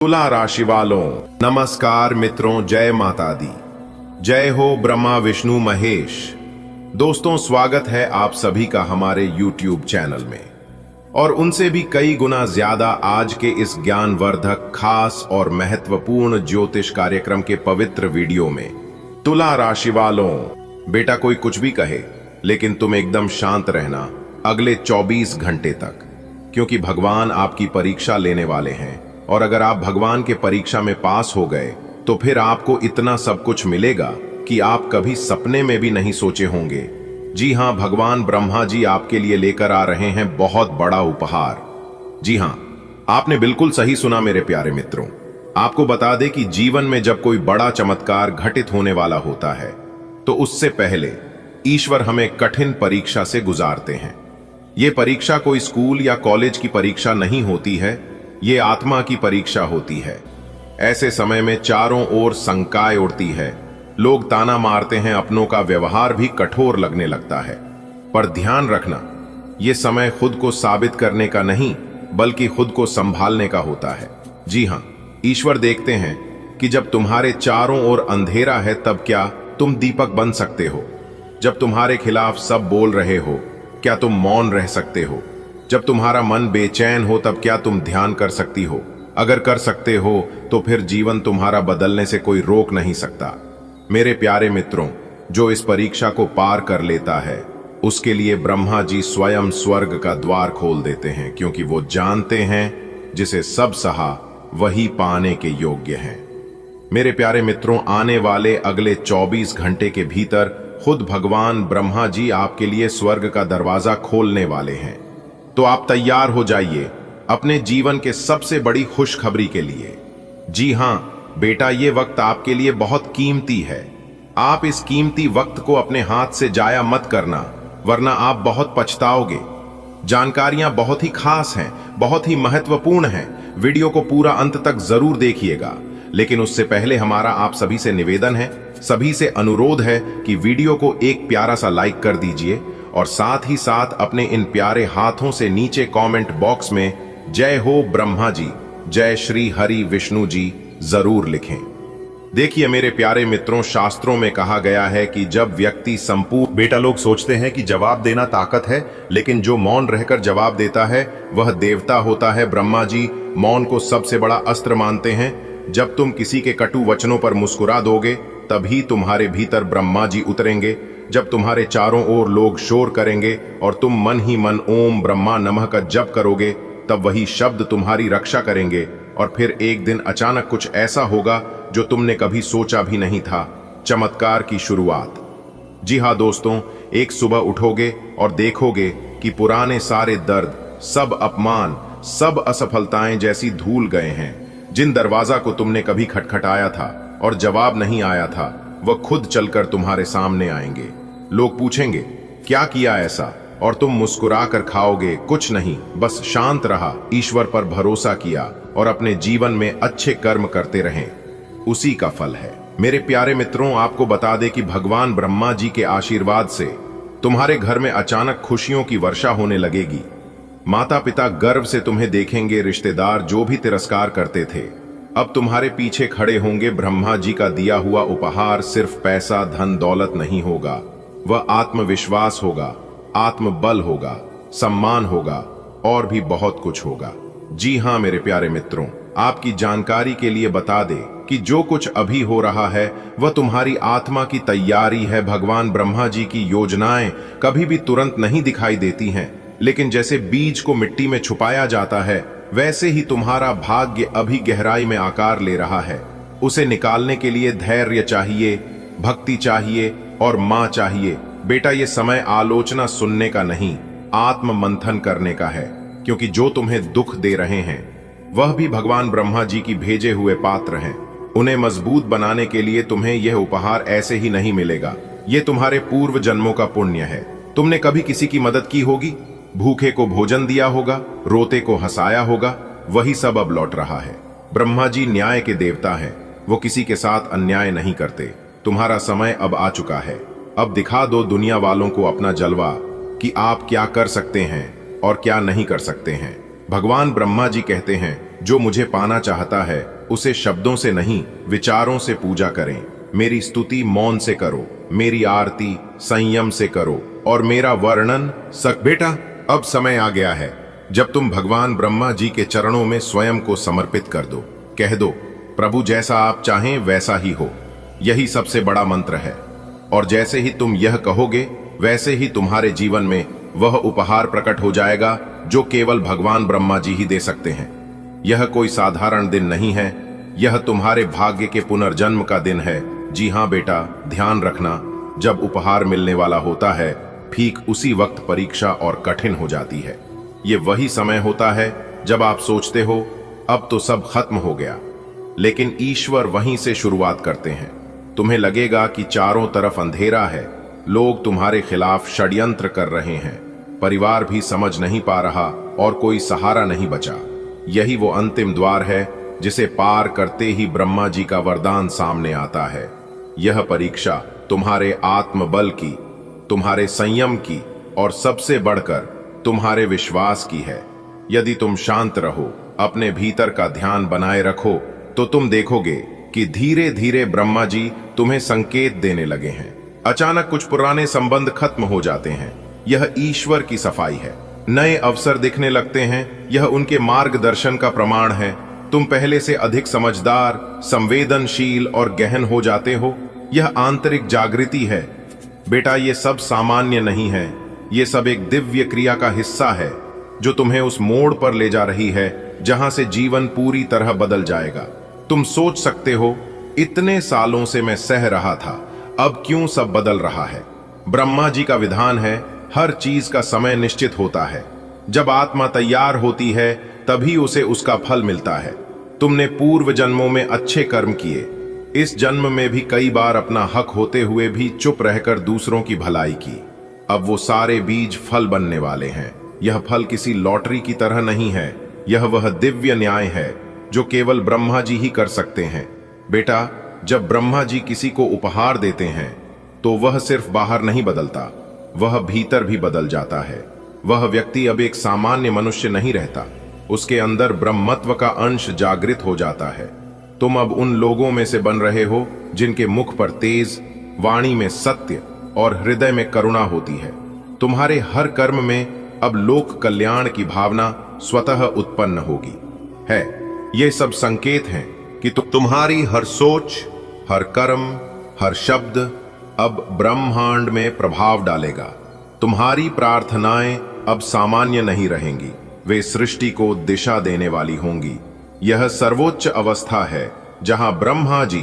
तुला राशि वालों नमस्कार मित्रों, जय माता दी। जय हो ब्रह्मा विष्णु महेश। दोस्तों, स्वागत है आप सभी का हमारे YouTube चैनल में और उनसे भी कई गुना ज्यादा आज के इस ज्ञानवर्धक, खास और महत्वपूर्ण ज्योतिष कार्यक्रम के पवित्र वीडियो में। तुला राशि वालों, बेटा कोई कुछ भी कहे लेकिन तुम एकदम शांत रहना अगले 24 घंटे तक, क्योंकि भगवान आपकी परीक्षा लेने वाले हैं। और अगर आप भगवान के परीक्षा में पास हो गए तो फिर आपको इतना सब कुछ मिलेगा कि आप कभी सपने में भी नहीं सोचे होंगे। जी हां, भगवान ब्रह्मा जी आपके लिए लेकर आ रहे हैं बहुत बड़ा उपहार। जी हां, आपने बिल्कुल सही सुना मेरे प्यारे मित्रों। आपको बता दें कि जीवन में जब कोई बड़ा चमत्कार घटित होने वाला होता है तो उससे पहले ईश्वर हमें कठिन परीक्षा से गुजारते हैं। ये परीक्षा कोई स्कूल या कॉलेज की परीक्षा नहीं होती है, ये आत्मा की परीक्षा होती है। ऐसे समय में चारों ओर शंकाएं उड़ती है, लोग ताना मारते हैं, अपनों का व्यवहार भी कठोर लगने लगता है। पर ध्यान रखना, ये समय खुद को साबित करने का नहीं बल्कि खुद को संभालने का होता है। जी हां, ईश्वर देखते हैं कि जब तुम्हारे चारों ओर अंधेरा है तब क्या तुम दीपक बन सकते हो। जब तुम्हारे खिलाफ सब बोल रहे हो, क्या तुम मौन रह सकते हो। जब तुम्हारा मन बेचैन हो तब क्या तुम ध्यान कर सकती हो। अगर कर सकते हो तो फिर जीवन तुम्हारा बदलने से कोई रोक नहीं सकता। मेरे प्यारे मित्रों, जो इस परीक्षा को पार कर लेता है उसके लिए ब्रह्मा जी स्वयं स्वर्ग का द्वार खोल देते हैं, क्योंकि वो जानते हैं जिसे सब सहा वही पाने के योग्य हैं। मेरे प्यारे मित्रों, आने वाले अगले 24 घंटे के भीतर खुद भगवान ब्रह्मा जी आपके लिए स्वर्ग का दरवाजा खोलने वाले हैं। तो आप तैयार हो जाइए अपने जीवन के सबसे बड़ी खुशखबरी के लिए। जी हां बेटा, ये वक्त आपके लिए बहुत कीमती है। आप इस कीमती वक्त को अपने हाथ से जाया मत करना, वरना आप बहुत पछताओगे। जानकारियां बहुत ही खास हैं, बहुत ही महत्वपूर्ण हैं। वीडियो को पूरा अंत तक जरूर देखिएगा। लेकिन उससे पहले हमारा आप सभी से निवेदन है, सभी से अनुरोध है कि वीडियो को एक प्यारा सा लाइक कर दीजिए और साथ ही साथ अपने इन प्यारे हाथों से नीचे कमेंट बॉक्स में जय हो ब्रह्मा जी, जय श्री हरि विष्णु जी जरूर लिखें। देखिए मेरे प्यारे मित्रों, शास्त्रों में कहा गया है कि जब व्यक्ति संपूर्ण बेटा लोग सोचते हैं कि जवाब देना ताकत है, लेकिन जो मौन रहकर जवाब देता है वह देवता होता है। ब्रह्मा जी मौन को सबसे बड़ा अस्त्र मानते हैं। जब तुम किसी के कटु वचनों पर मुस्कुरा दोगे तभी तुम्हारे भीतर ब्रह्मा जी उतरेंगे। जब तुम्हारे चारों ओर लोग शोर करेंगे और तुम मन ही मन ओम ब्रह्मा नमः का जप करोगे, तब वही शब्द तुम्हारी रक्षा करेंगे। और फिर एक दिन अचानक कुछ ऐसा होगा जो तुमने कभी सोचा भी नहीं था। चमत्कार की शुरुआत। जी हाँ दोस्तों, एक सुबह उठोगे और देखोगे कि पुराने सारे दर्द, सब अपमान, सब असफलताएं जैसी धूल गए हैं। जिन दरवाजा को तुमने कभी खटखटाया था और जवाब नहीं आया था, वह खुद चलकर तुम्हारे सामने आएंगे। लोग पूछेंगे क्या किया ऐसा, और तुम मुस्कुरा कर खाओगे कुछ नहीं, बस शांत रहा, ईश्वर पर भरोसा किया और अपने जीवन में अच्छे कर्म करते रहें, उसी का फल है। मेरे प्यारे मित्रों, आपको बता दें कि भगवान ब्रह्मा जी के आशीर्वाद से तुम्हारे घर में अचानक खुशियों की वर्षा होने लगेगी। माता पिता गर्व से तुम्हें देखेंगे, रिश्तेदार जो भी तिरस्कार करते थे अब तुम्हारे पीछे खड़े होंगे। ब्रह्मा जी का दिया हुआ उपहार सिर्फ पैसा धन दौलत नहीं होगा, वह आत्मविश्वास होगा, आत्मबल होगा, सम्मान होगा और भी बहुत कुछ होगा। जी हां मेरे प्यारे मित्रों, आपकी जानकारी के लिए बता दे कि जो कुछ अभी हो रहा है वह तुम्हारी आत्मा की तैयारी है। भगवान ब्रह्मा जी की योजनाएं कभी भी तुरंत नहीं दिखाई देती हैं, लेकिन जैसे बीज को मिट्टी में छुपाया जाता है वैसे ही तुम्हारा भाग्य अभी गहराई में आकार ले रहा है। उसे निकालने के लिए धैर्य चाहिए, भक्ति चाहिए और मां चाहिए। बेटा, ये समय आलोचना सुनने का नहीं, आत्म मंथन करने का है, क्योंकि जो तुम्हें दुख दे रहे हैं वह भी भगवान ब्रह्मा जी की भेजे हुए पात्र हैं। उन्हें मजबूत बनाने के लिए तुम्हें यह उपहार ऐसे ही नहीं मिलेगा। ये तुम्हारे पूर्व जन्मों का पुण्य है। तुमने कभी किसी की मदद की होगी, भूखे को भोजन दिया होगा, रोते को हंसाया होगा, वही सब अब लौट रहा है। ब्रह्मा जी न्याय के देवता हैं, वो किसी के साथ अन्याय नहीं करते। तुम्हारा समय अब आ चुका है। अब दिखा दो दुनिया वालों को अपना जलवा कि आप क्या कर सकते हैं और क्या नहीं कर सकते हैं। भगवान ब्रह्मा जी कहते हैं जो मुझे पाना चाहता है उसे शब्दों से नहीं विचारों से पूजा करें। मेरी स्तुति मौन से करो, मेरी आरती संयम से करो और मेरा वर्णन बेटा, अब समय आ गया है जब तुम भगवान ब्रह्मा जी के चरणों में स्वयं को समर्पित कर दो। कह दो, प्रभु जैसा आप चाहें वैसा ही हो। यही सबसे बड़ा मंत्र है। और जैसे ही तुम यह कहोगे वैसे ही तुम्हारे जीवन में वह उपहार प्रकट हो जाएगा जो केवल भगवान ब्रह्मा जी ही दे सकते हैं। यह कोई साधारण दिन नहीं है, यह तुम्हारे भाग्य के पुनर्जन्म का दिन है। जी हाँ बेटा, ध्यान रखना, जब उपहार मिलने वाला होता है ठीक उसी वक्त परीक्षा और कठिन हो जाती है। ये वही समय होता है जब आप सोचते हो अब तो सब खत्म हो गया, लेकिन ईश्वर वहीं से शुरुआत करते हैं। तुम्हें लगेगा कि चारों तरफ अंधेरा है, लोग तुम्हारे खिलाफ षड्यंत्र कर रहे हैं, परिवार भी समझ नहीं पा रहा और कोई सहारा नहीं बचा। यही वो अंतिम द्वार है जिसे पार करते ही ब्रह्मा जी का वरदान सामने आता है। यह परीक्षा तुम्हारे आत्मबल की, तुम्हारे संयम की और सबसे बढ़कर तुम्हारे विश्वास की है। यदि तुम शांत रहो, अपने भीतर का ध्यान बनाए रखो, तो तुम देखोगे कि धीरे धीरे ब्रह्मा जी तुम्हें संकेत देने लगे हैं। अचानक कुछ पुराने संबंध खत्म हो जाते हैं। यह ईश्वर की सफाई है। नए अवसर दिखने लगते हैं। यह उनके मार्गदर्शन का प्रमाण है। तुम पहले से अधिक समझदार, संवेदनशील और गहन हो जाते हो। यह आंतरिक जागृति है। बेटा, ये सब सामान्य नहीं है, ये सब एक दिव्य क्रिया का हिस्सा है जो तुम्हें उस मोड़ पर ले जा रही है जहां से जीवन पूरी तरह बदल जाएगा। तुम सोच सकते हो, इतने सालों से मैं सह रहा था, अब क्यों सब बदल रहा है? ब्रह्मा जी का विधान है, हर चीज का समय निश्चित होता है। जब आत्मा तैयार होती है तभी उसे उसका फल मिलता है। तुमने पूर्व जन्मों में अच्छे कर्म किए, इस जन्म में भी कई बार अपना हक होते हुए भी चुप रहकर दूसरों की भलाई की। अब वो सारे बीज फल बनने वाले हैं। यह फल किसी लॉटरी की तरह नहीं है, यह वह दिव्य न्याय है जो केवल ब्रह्मा जी ही कर सकते हैं। बेटा, जब ब्रह्मा जी किसी को उपहार देते हैं तो वह सिर्फ बाहर नहीं बदलता, वह भीतर भी बदल जाता है। वह व्यक्ति अब एक सामान्य मनुष्य नहीं रहता, उसके अंदर ब्रह्मत्व का अंश जागृत हो जाता है। तुम अब उन लोगों में से बन रहे हो जिनके मुख पर तेज, वाणी में सत्य और हृदय में करुणा होती है। तुम्हारे हर कर्म में अब लोक कल्याण की भावना स्वतः उत्पन्न होगी। है, ये सब संकेत हैं कि तुम्हारी हर सोच, हर कर्म, हर शब्द अब ब्रह्मांड में प्रभाव डालेगा। तुम्हारी प्रार्थनाएं अब सामान्य नहीं रहेंगी, वे सृष्टि को दिशा देने वाली होंगी। यह सर्वोच्च अवस्था है जहां ब्रह्मा जी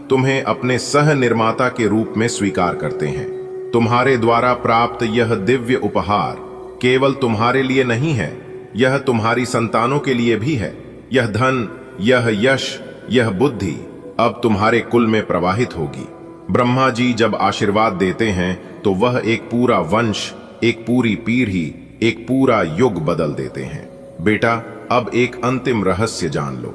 तुम्हें अपने सह निर्माता के रूप में स्वीकार करते हैं। तुम्हारे द्वारा प्राप्त यह दिव्य उपहार केवल तुम्हारे लिए नहीं है, यह तुम्हारी संतानों के लिए भी है। यह धन, यह यश, यह बुद्धि अब तुम्हारे कुल में प्रवाहित होगी। ब्रह्मा जी जब आशीर्वाद देते हैं तो वह एक पूरा वंश, एक पूरी पीढ़ी, एक पूरा युग बदल देते हैं। बेटा, अब एक अंतिम रहस्य जान लो।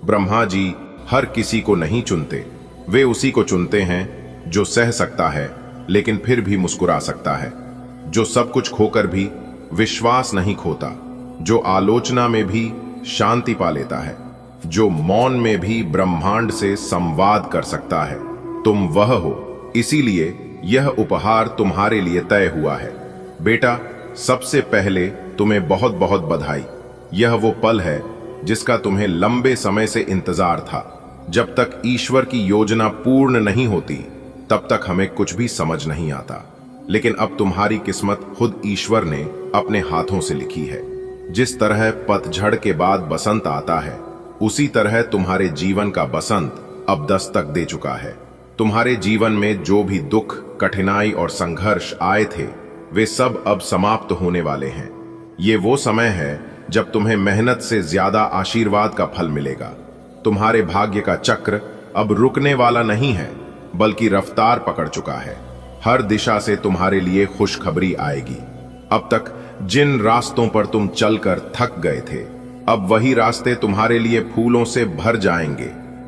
ब्रह्मा जी हर किसी को नहीं चुनते, वे उसी को चुनते हैं जो सह सकता है लेकिन फिर भी मुस्कुरा सकता है, जो सब कुछ खोकर भी विश्वास नहीं खोता, जो आलोचना में भी शांति पा लेता है, जो मौन में भी ब्रह्मांड से संवाद कर सकता है। तुम वह हो, इसीलिए यह उपहार तुम्हारे लिए तय हुआ है। बेटा, सबसे पहले तुम्हें बहुत बहुत बधाई। यह वो पल है जिसका तुम्हें लंबे समय से इंतजार था। जब तक ईश्वर की योजना पूर्ण नहीं होती तब तक हमें कुछ भी समझ नहीं आता, लेकिन अब तुम्हारी किस्मत खुद ईश्वर ने अपने हाथों से लिखी है। जिस तरह पतझड़ के बाद बसंत आता है, उसी तरह तुम्हारे जीवन का बसंत अब दस्तक दे चुका है। तुम्हारे जीवन में जो भी दुख, कठिनाई और संघर्ष आए थे, वे सब अब समाप्त होने वाले हैं। ये वो समय है जब तुम्हें मेहनत से ज्यादा आशीर्वाद का फल मिलेगा। तुम्हारे भाग्य का चक्र अब रुकने वाला नहीं है, बल्कि रफ्तार पकड़ चुका है। हर दिशा से तुम्हारे लिए खुशखबरी आएगी। अब तक जिन रास्तों पर तुम चलकर थक गए थे, अब वही रास्ते तुम्हारे लिए फूलों से भर जाएंगे।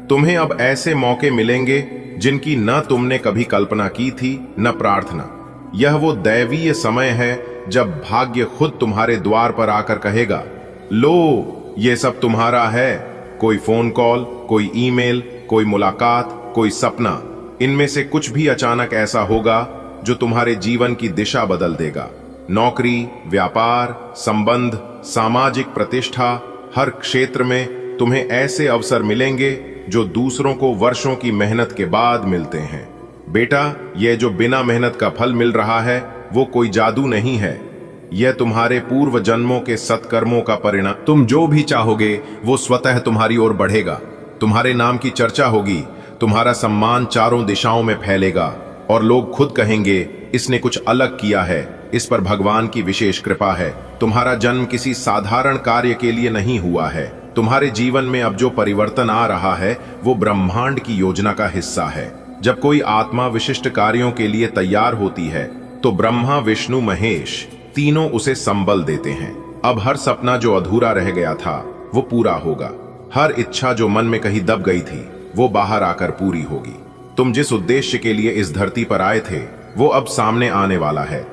तुम्हें अब ऐसे मौके मिलेंगे जिनकी न तुमने कभी कल्पना की थी, न प्रार्थना। यह वो दैवीय समय है जब भाग्य खुद तुम्हारे द्वार पर आकर कहेगा, लो, ये सब तुम्हारा है। कोई फोन कॉल, कोई ईमेल, कोई मुलाकात, कोई सपना, इनमें से कुछ भी अचानक ऐसा होगा जो तुम्हारे जीवन की दिशा बदल देगा। नौकरी, व्यापार, संबंध, सामाजिक प्रतिष्ठा, हर क्षेत्र में तुम्हें ऐसे अवसर मिलेंगे जो दूसरों को वर्षों की मेहनत के बाद मिलते हैं। बेटा, यह जो बिना मेहनत का फल मिल रहा है वो कोई जादू नहीं है, यह तुम्हारे पूर्व जन्मों के सत्कर्मों का परिणाम। तुम जो भी चाहोगे वो स्वतः तुम्हारी ओर बढ़ेगा। तुम्हारे नाम की चर्चा होगी, तुम्हारा सम्मान चारों दिशाओं में फैलेगा और लोग खुद कहेंगे इसने कुछ अलग किया है, इस पर भगवान की विशेष कृपा है। तुम्हारा जन्म किसी साधारण कार्य के लिए नहीं हुआ है। तुम्हारे जीवन में अब जो परिवर्तन आ रहा है वो ब्रह्मांड की योजना का हिस्सा है। जब कोई आत्मा विशिष्ट कार्यों के लिए तैयार होती है तो ब्रह्मा, विष्णु, महेश तीनों उसे संबल देते हैं। अब हर सपना जो अधूरा रह गया था वो पूरा होगा। हर इच्छा जो मन में कहीं दब गई थी वो बाहर आकर पूरी होगी। तुम जिस उद्देश्य के लिए इस धरती पर आए थे वो अब सामने आने वाला है।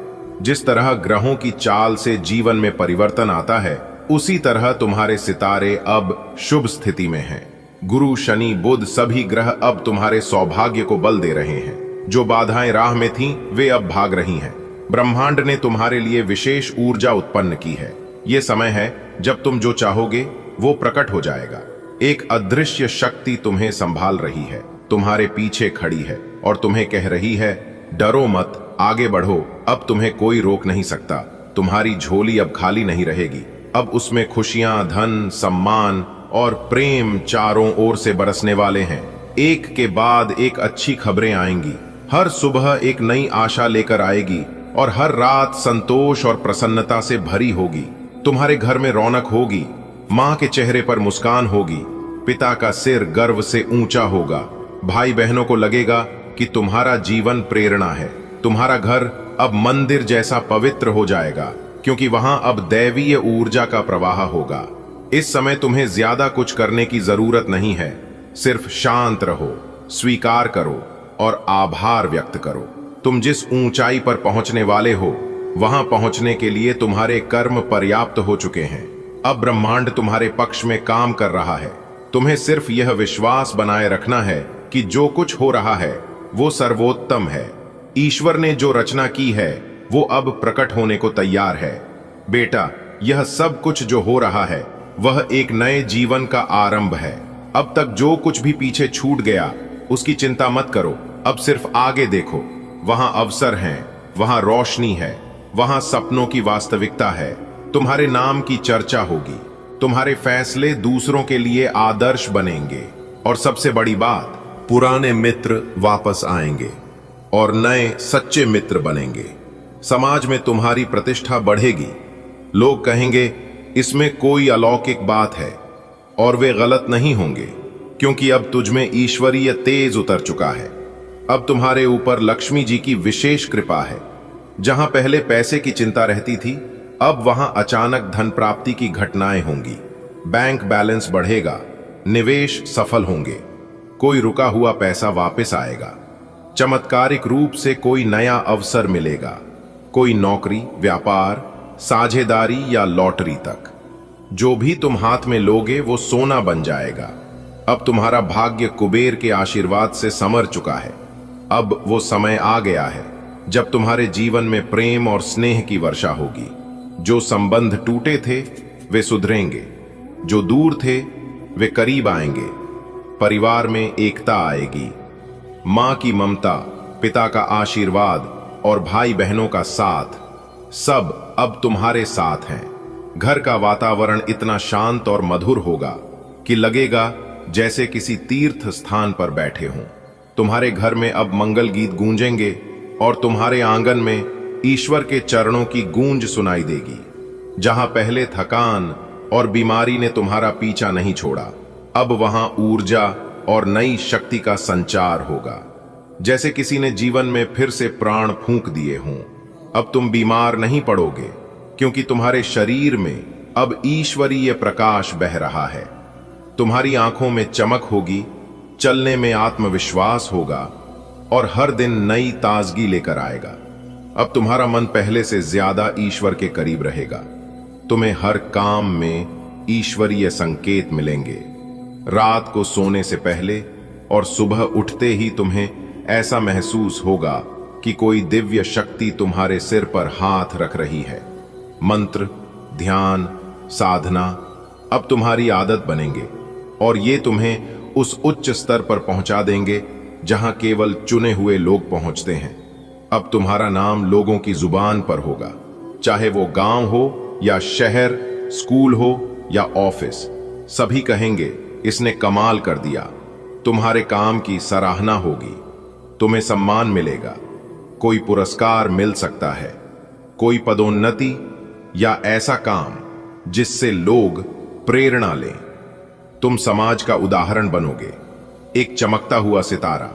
जिस तरह ग्रहों की चाल से जीवन में परिवर्तन आता है, उसी तरह तुम्हारे सितारे अब शुभ स्थिति में हैं। गुरु, शनि, बुध सभी ग्रह अब तुम्हारे सौभाग्य को बल दे रहे हैं। जो बाधाएं राह में थीं, वे अब भाग रही हैं। ब्रह्मांड ने तुम्हारे लिए विशेष ऊर्जा उत्पन्न की है। ये समय है जब तुम जो चाहोगे वो प्रकट हो जाएगा। एक अदृश्य शक्ति तुम्हें संभाल रही है, तुम्हारे पीछे खड़ी है और तुम्हें कह रही है, डरो मत, आगे बढ़ो, अब तुम्हें कोई रोक नहीं सकता। तुम्हारी झोली अब खाली नहीं रहेगी। अब उसमें खुशियां, धन, सम्मान और प्रेम चारों ओर से बरसने वाले हैं। एक के बाद एक अच्छी खबरें आएंगी। हर सुबह एक नई आशा लेकर आएगी और हर रात संतोष और प्रसन्नता से भरी होगी। तुम्हारे घर में रौनक होगी, माँ के चेहरे पर मुस्कान होगी, पिता का सिर गर्व से ऊंचा होगा, भाई बहनों को लगेगा कि तुम्हारा जीवन प्रेरणा है। तुम्हारा घर अब मंदिर जैसा पवित्र हो जाएगा, क्योंकि वहां अब दैवीय ऊर्जा का प्रवाह होगा। इस समय तुम्हें ज्यादा कुछ करने की जरूरत नहीं है। सिर्फ शांत रहो, स्वीकार करो और आभार व्यक्त करो। तुम जिस ऊंचाई पर पहुंचने वाले हो वहां पहुंचने के लिए तुम्हारे कर्म पर्याप्त हो चुके हैं। अब ब्रह्मांड तुम्हारे पक्ष में काम कर रहा है। तुम्हें सिर्फ यह विश्वास बनाए रखना है कि जो कुछ हो रहा है वो सर्वोत्तम है। ईश्वर ने जो रचना की है वो अब प्रकट होने को तैयार है। बेटा, यह सब कुछ जो हो रहा है वह एक नए जीवन का आरंभ है। अब तक जो कुछ भी पीछे छूट गया उसकी चिंता मत करो। अब सिर्फ आगे देखो, वहां अवसर हैं, वहां रोशनी है, वहां सपनों की वास्तविकता है। तुम्हारे नाम की चर्चा होगी, तुम्हारे फैसले दूसरों के लिए आदर्श बनेंगे और सबसे बड़ी बात, पुराने मित्र वापस आएंगे और नए सच्चे मित्र बनेंगे। समाज में तुम्हारी प्रतिष्ठा बढ़ेगी। लोग कहेंगे इसमें कोई अलौकिक बात है, और वे गलत नहीं होंगे, क्योंकि अब तुझमें ईश्वरीय तेज उतर चुका है। अब तुम्हारे ऊपर लक्ष्मी जी की विशेष कृपा है। जहां पहले पैसे की चिंता रहती थी, अब वहां अचानक धन प्राप्ति की घटनाएं होंगी। बैंक बैलेंस बढ़ेगा, निवेश सफल होंगे, कोई रुका हुआ पैसा वापस आएगा, चमत्कारिक रूप से कोई नया अवसर मिलेगा, कोई नौकरी, व्यापार, साझेदारी या लॉटरी तक। जो भी तुम हाथ में लोगे वो सोना बन जाएगा। अब तुम्हारा भाग्य कुबेर के आशीर्वाद से समर चुका है। अब वो समय आ गया है जब तुम्हारे जीवन में प्रेम और स्नेह की वर्षा होगी। जो संबंध टूटे थे वे सुधरेंगे, जो दूर थे वे करीब आएंगे। परिवार में एकता आएगी। मां की ममता, पिता का आशीर्वाद और भाई बहनों का साथ, सब अब तुम्हारे साथ हैं। घर का वातावरण इतना शांत और मधुर होगा कि लगेगा जैसे किसी तीर्थ स्थान पर बैठे हों। तुम्हारे घर में अब मंगल गीत गूंजेंगे और तुम्हारे आंगन में ईश्वर के चरणों की गूंज सुनाई देगी। जहां पहले थकान और बीमारी ने तुम्हारा पीछा नहीं छोड़ा, अब वहां ऊर्जा और नई शक्ति का संचार होगा। जैसे किसी ने जीवन में फिर से प्राण फूंक दिए हों। अब तुम बीमार नहीं पड़ोगे, क्योंकि तुम्हारे शरीर में अब ईश्वरीय प्रकाश बह रहा है। तुम्हारी आंखों में चमक होगी, चलने में आत्मविश्वास होगा और हर दिन नई ताजगी लेकर आएगा। अब तुम्हारा मन पहले से ज्यादा ईश्वर के करीब रहेगा। तुम्हें हर काम में ईश्वरीय संकेत मिलेंगे। रात को सोने से पहले और सुबह उठते ही तुम्हें ऐसा महसूस होगा कि कोई दिव्य शक्ति तुम्हारे सिर पर हाथ रख रही है। मंत्र, ध्यान, साधना अब तुम्हारी आदत बनेंगे और ये तुम्हें उस उच्च स्तर पर पहुंचा देंगे जहां केवल चुने हुए लोग पहुंचते हैं। अब तुम्हारा नाम लोगों की जुबान पर होगा, चाहे वो गांव हो या शहर, स्कूल हो या ऑफिस। सभी कहेंगे इसने कमाल कर दिया। तुम्हारे काम की सराहना होगी, तुम्हें सम्मान मिलेगा, कोई पुरस्कार मिल सकता है, कोई पदोन्नति या ऐसा काम जिससे लोग प्रेरणा लें। तुम समाज का उदाहरण बनोगे, एक चमकता हुआ सितारा।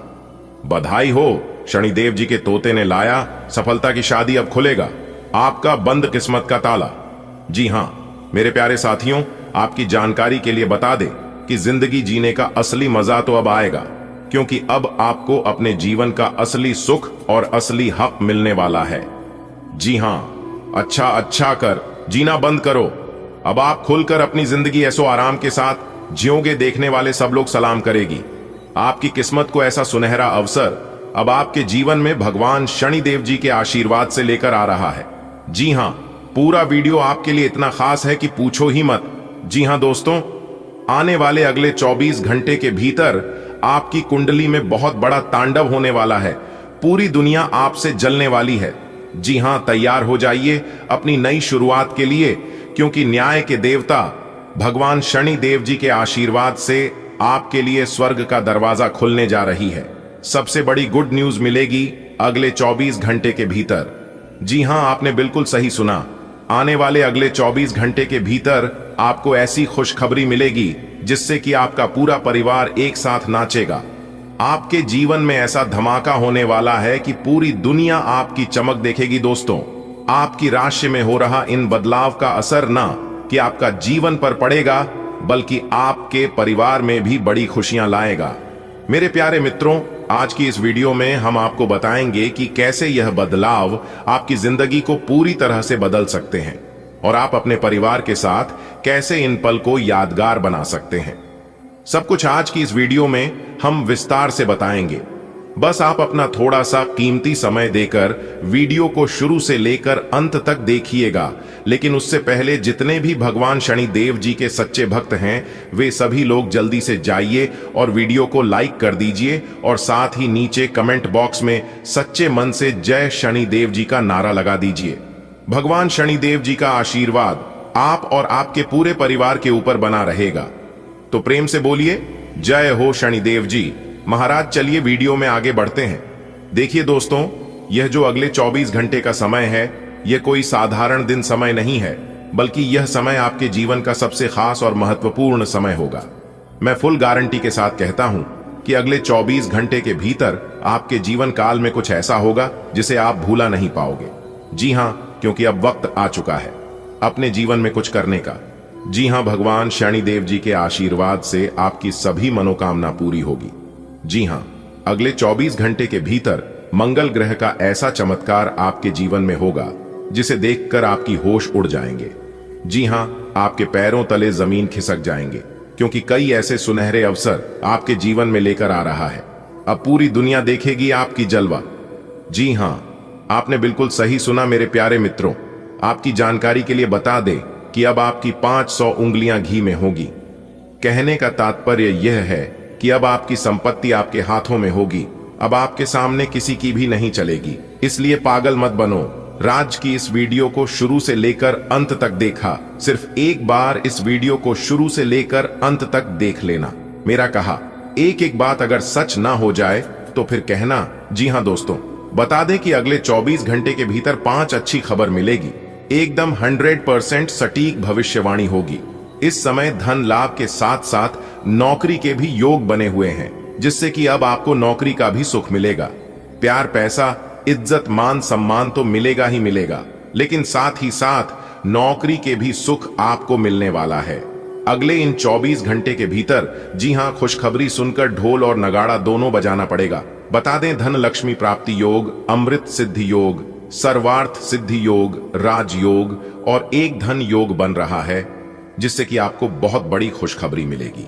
बधाई हो, शनिदेव जी के तोते ने लाया सफलता की शादी अब खुलेगा आपका बंद किस्मत का ताला। जी हां मेरे प्यारे साथियों, आपकी जानकारी के लिए बता दें कि जिंदगी जीने का असली मजा तो अब आएगा, क्योंकि अब आपको अपने जीवन का असली सुख और असली हक मिलने वाला है। जी हां, अच्छा कर जीना बंद करो। अब आप खुलकर अपनी जिंदगी ऐसो आराम के साथ जियोगे, देखने वाले सब लोग सलाम करेगी। आपकी किस्मत को ऐसा सुनहरा अवसर अब आपके जीवन में भगवान शनिदेव जी के आशीर्वाद से लेकर आ रहा है। जी हां, पूरा वीडियो आपके लिए इतना खास है कि पूछो ही मत। जी हां दोस्तों, आने वाले अगले 24 घंटे के भीतर आपकी कुंडली में बहुत बड़ा तांडव होने वाला है। पूरी दुनिया आपसे जलने वाली है। जी हां, तैयार हो जाइए अपनी नई शुरुआत के लिए, क्योंकि न्याय के देवता भगवान शनि देव जी के आशीर्वाद से आपके लिए स्वर्ग का दरवाजा खुलने जा रही है। सबसे बड़ी गुड न्यूज मिलेगी अगले 24 घंटे के भीतर। जी हां, आपने बिल्कुल सही सुना। आने वाले अगले 24 घंटे के भीतर आपको ऐसी खुशखबरी मिलेगी जिससे कि आपका पूरा परिवार एक साथ नाचेगा। आपके जीवन में ऐसा धमाका होने वाला है कि पूरी दुनिया आपकी चमक देखेगी। दोस्तों, आपकी राशि में हो रहा इन बदलाव का असर ना कि आपका जीवन पर पड़ेगा, बल्कि आपके परिवार में भी बड़ी खुशियां लाएगा। मेरे प्यारे मित्रों, आज की इस वीडियो में हम आपको बताएंगे कि कैसे यह बदलाव आपकी जिंदगी को पूरी तरह से बदल सकते हैं और आप अपने परिवार के साथ कैसे इन पल को यादगार बना सकते हैं। सब कुछ आज की इस वीडियो में हम विस्तार से बताएंगे। बस आप अपना थोड़ा सा कीमती समय देकर वीडियो को शुरू से लेकर अंत तक देखिएगा। लेकिन उससे पहले जितने भी भगवान शनि देव जी के सच्चे भक्त हैं, वे सभी लोग जल्दी से जाइए और वीडियो को लाइक कर दीजिए और साथ ही नीचे कमेंट बॉक्स में सच्चे मन से जय शनि देव जी का नारा लगा दीजिए। भगवान शनि देव जी का आशीर्वाद आप और आपके पूरे परिवार के ऊपर बना रहेगा। तो प्रेम से बोलिए जय हो शनिदेव जी महाराज। चलिए वीडियो में आगे बढ़ते हैं। देखिए दोस्तों, यह जो अगले 24 घंटे का समय है, यह कोई साधारण दिन समय नहीं है, बल्कि यह समय आपके जीवन का सबसे खास और महत्वपूर्ण समय होगा। मैं फुल गारंटी के साथ कहता हूं कि अगले 24 घंटे के भीतर आपके जीवन काल में कुछ ऐसा होगा जिसे आप भूला नहीं पाओगे। जी हां, क्योंकि अब वक्त आ चुका है अपने जीवन में कुछ करने का। जी हां, भगवान शनिदेव जी के आशीर्वाद से आपकी सभी मनोकामना पूरी होगी। जी हां, अगले 24 घंटे के भीतर मंगल ग्रह का ऐसा चमत्कार आपके जीवन में होगा जिसे देखकर आपकी होश उड़ जाएंगे। जी हां, आपके पैरों तले जमीन खिसक जाएंगे, क्योंकि कई ऐसे सुनहरे अवसर आपके जीवन में लेकर आ रहा है। अब पूरी दुनिया देखेगी आपकी जलवा। जी हां, आपने बिल्कुल सही सुना मेरे प्यारे मित्रों। आपकी जानकारी के लिए बता दें कि अब आपकी 500 उंगलियां घी में होगी। कहने का तात्पर्य यह है कि अब आपकी संपत्ति आपके हाथों में होगी। अब आपके सामने किसी की भी नहीं चलेगी। इसलिए पागल मत बनो। राज की इस वीडियो को शुरू से लेकर अंत तक देखा। सिर्फ एक बार इस वीडियो को शुरू से लेकर अंत तक देख लेना। मेरा कहा एक एक बात अगर सच ना हो जाए तो फिर कहना। जी हां दोस्तों, बता दें कि अगले 24 घंटे के भीतर 5 अच्छी खबर मिलेगी। एकदम 100% सटीक भविष्यवाणी होगी। इस समय धन लाभ के साथ साथ नौकरी के भी योग बने हुए हैं, जिससे कि अब आपको नौकरी का भी सुख मिलेगा। प्यार, पैसा, इज्जत, मान सम्मान तो मिलेगा ही मिलेगा, लेकिन साथ ही साथ नौकरी के भी सुख आपको मिलने वाला है अगले इन 24 घंटे के भीतर। जी हां, खुशखबरी सुनकर ढोल और नगाड़ा दोनों बजाना पड़ेगा। बता दें, धन लक्ष्मी प्राप्ति योग, अमृत सिद्धि योग, सर्वार्थ सिद्धि योग, राजयोग और एक धन योग बन रहा है। जिससे कि आपको बहुत बड़ी खुशखबरी मिलेगी।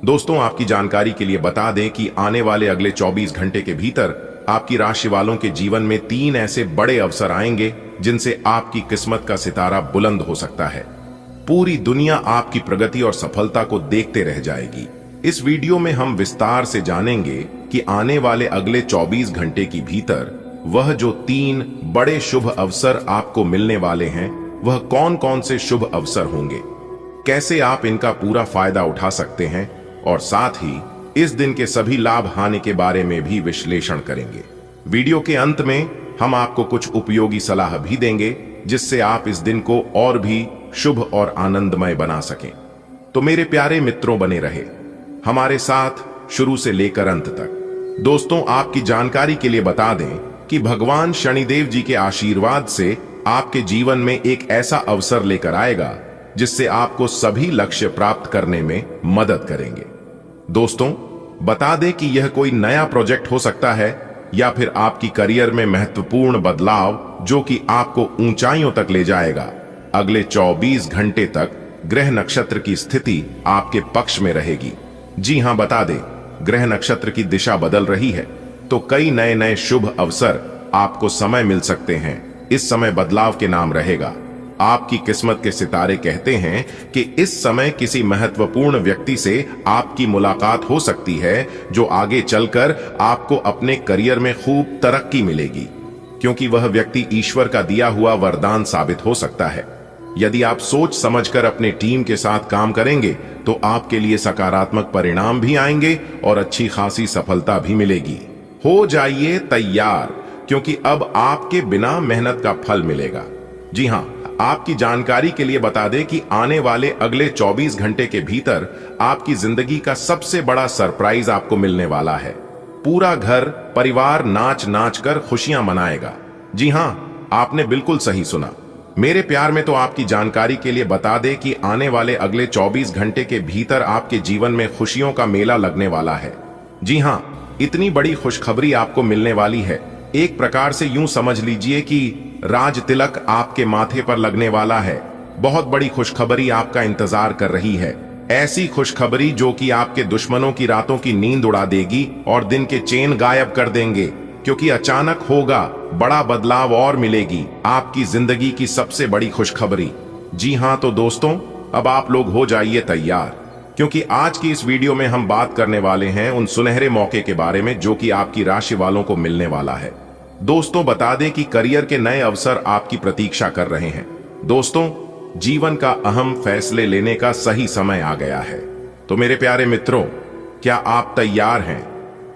दोस्तों, आपकी जानकारी के लिए बता दें कि आने वाले अगले 24 घंटे के भीतर आपकी राशि वालों के जीवन में 3 ऐसे बड़े अवसर आएंगे जिनसे आपकी किस्मत का सितारा बुलंद हो सकता है। पूरी दुनिया आपकी प्रगति और सफलता को देखते रह जाएगी। इस वीडियो में हम विस्तार से जानेंगे कि आने वाले अगले 24 घंटे के भीतर वह जो 3 बड़े शुभ अवसर आपको मिलने वाले हैं, वह कौन कौन से शुभ अवसर होंगे, कैसे आप इनका पूरा फायदा उठा सकते हैं, और साथ ही इस दिन के सभी लाभ हानि के बारे में भी विश्लेषण करेंगे। वीडियो के अंत में हम आपको कुछ उपयोगी सलाह भी देंगे जिससे आप इस दिन को और भी शुभ और आनंदमय बना सकें। तो मेरे प्यारे मित्रों, बने रहे हमारे साथ शुरू से लेकर अंत तक। दोस्तों, आपकी जानकारी के लिए बता दें कि भगवान शनिदेव जी के आशीर्वाद से आपके जीवन में एक ऐसा अवसर लेकर आएगा जिससे आपको सभी लक्ष्य प्राप्त करने में मदद करेंगे। दोस्तों, बता दें कि यह कोई नया प्रोजेक्ट हो सकता है या फिर आपकी करियर में महत्वपूर्ण बदलाव जो कि आपको ऊंचाइयों तक ले जाएगा। अगले 24 घंटे तक ग्रह नक्षत्र की स्थिति आपके पक्ष में रहेगी। जी हां, बता दें, ग्रह नक्षत्र की दिशा बदल रही है, तो कई नए नए शुभ अवसर आपको समय मिल सकते हैं। इस समय बदलाव के नाम रहेगा। आपकी किस्मत के सितारे कहते हैं कि इस समय किसी महत्वपूर्ण व्यक्ति से आपकी मुलाकात हो सकती है जो आगे चलकर आपको अपने करियर में खूब तरक्की मिलेगी, क्योंकि वह व्यक्ति ईश्वर का दिया हुआ वरदान साबित हो सकता है। यदि आप सोच समझकर अपने टीम के साथ काम करेंगे तो आपके लिए सकारात्मक परिणाम भी आएंगे और अच्छी खासी सफलता भी मिलेगी। हो जाइए तैयार, क्योंकि अब आपके बिना मेहनत का फल मिलेगा। जी हां, आपकी जानकारी के लिए बता दें कि आने वाले अगले 24 घंटे के भीतर आपकी जिंदगी का सबसे बड़ा सरप्राइज आपको मिलने वाला है। पूरा घर परिवार नाच नाच कर खुशियां मनाएगा। जी हां, आपने बिल्कुल सही सुना। मेरे प्यार में तो आपकी जानकारी के लिए बता दें कि आने वाले अगले 24 घंटे के भीतर आपके जीवन में खुशियों का मेला लगने वाला है। जी हां, इतनी बड़ी खुशखबरी आपको मिलने वाली है। एक प्रकार से यूं समझ लीजिए कि राज तिलक आपके माथे पर लगने वाला है। बहुत बड़ी खुशखबरी आपका इंतजार कर रही है। ऐसी खुशखबरी जो कि आपके दुश्मनों की रातों की नींद उड़ा देगी और दिन के चैन गायब कर देंगे, क्योंकि अचानक होगा बड़ा बदलाव और मिलेगी आपकी जिंदगी की सबसे बड़ी खुशखबरी। जी हां, तो दोस्तों, अब आप लोग हो जाइए तैयार, क्योंकि आज की इस वीडियो में हम बात करने वाले हैं उन सुनहरे मौके के बारे में जो कि आपकी राशि वालों को मिलने वाला है। दोस्तों, बता दें कि करियर के नए अवसर आपकी प्रतीक्षा कर रहे हैं। दोस्तों, जीवन का अहम फैसले लेने का सही समय आ गया है। तो मेरे प्यारे मित्रों, क्या आप तैयार हैं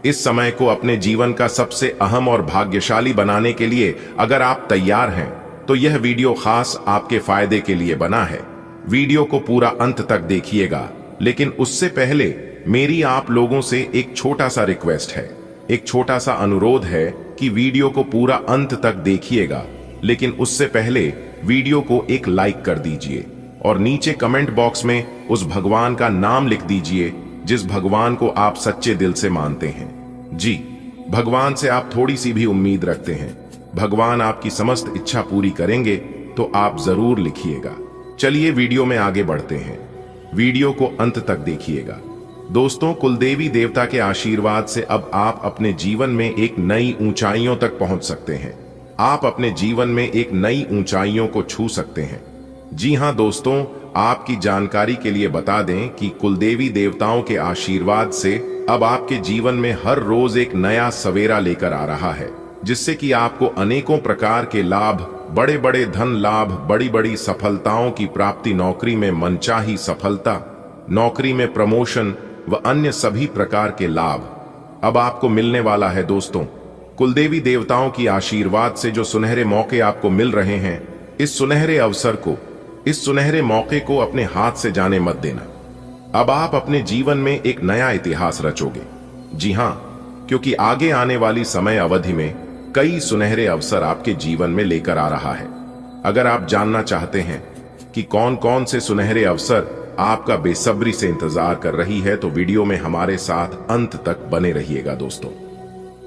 इस समय को अपने जीवन का सबसे अहम और भाग्यशाली बनाने के लिए? अगर आप तैयार हैं तो यह वीडियो खास आपके फायदे के लिए बना है। वीडियो को पूरा अंत तक देखिएगा, लेकिन उससे पहले मेरी आप लोगों से एक छोटा सा रिक्वेस्ट है, एक छोटा सा अनुरोध है कि वीडियो को पूरा अंत तक देखिएगा, लेकिन उससे पहले वीडियो को एक लाइक कर दीजिए और नीचे कमेंट बॉक्स में उस भगवान का नाम लिख दीजिए जिस भगवान को आप सच्चे दिल से मानते हैं। जी, भगवान से आप थोड़ी सी भी उम्मीद रखते हैं, भगवान आपकी समस्त इच्छा पूरी करेंगे, तो आप जरूर लिखिएगा। चलिए वीडियो में आगे बढ़ते हैं। वीडियो को अंत तक देखिएगा। दोस्तों, कुलदेवी देवता के आशीर्वाद से अब आप अपने जीवन में एक नई ऊंचाइयों तक पहुंच सकते हैं। आप अपने जीवन में एक नई ऊंचाइयों को छू सकते हैं। जी हां दोस्तों, आपकी जानकारी के लिए बता दें कि कुलदेवी देवताओं के आशीर्वाद से अब आपके जीवन में हर रोज एक नया सवेरा लेकर आ रहा है, जिससे कि आपको अनेकों प्रकार के लाभ, बड़े बड़े धन लाभ, बड़ी बड़ी सफलताओं की प्राप्ति, नौकरी में मनचाही सफलता, नौकरी में प्रमोशन व अन्य सभी प्रकार के लाभ अब आपको मिलने वाला है। दोस्तों, कुलदेवी देवताओं की आशीर्वाद से जो सुनहरे मौके आपको मिल रहे हैं, इस सुनहरे अवसर को, इस सुनहरे मौके को अपने हाथ से जाने मत देना। अब आप अपने जीवन में एक नया इतिहास रचोगे। जी हां, क्योंकि आगे आने वाली समय अवधि में कई सुनहरे अवसर आपके जीवन में लेकर आ रहा है। अगर आप जानना चाहते हैं कि कौन कौन से सुनहरे अवसर आपका बेसब्री से इंतजार कर रही है, तो वीडियो में हमारे साथ अंत तक बने रहिएगा। दोस्तों,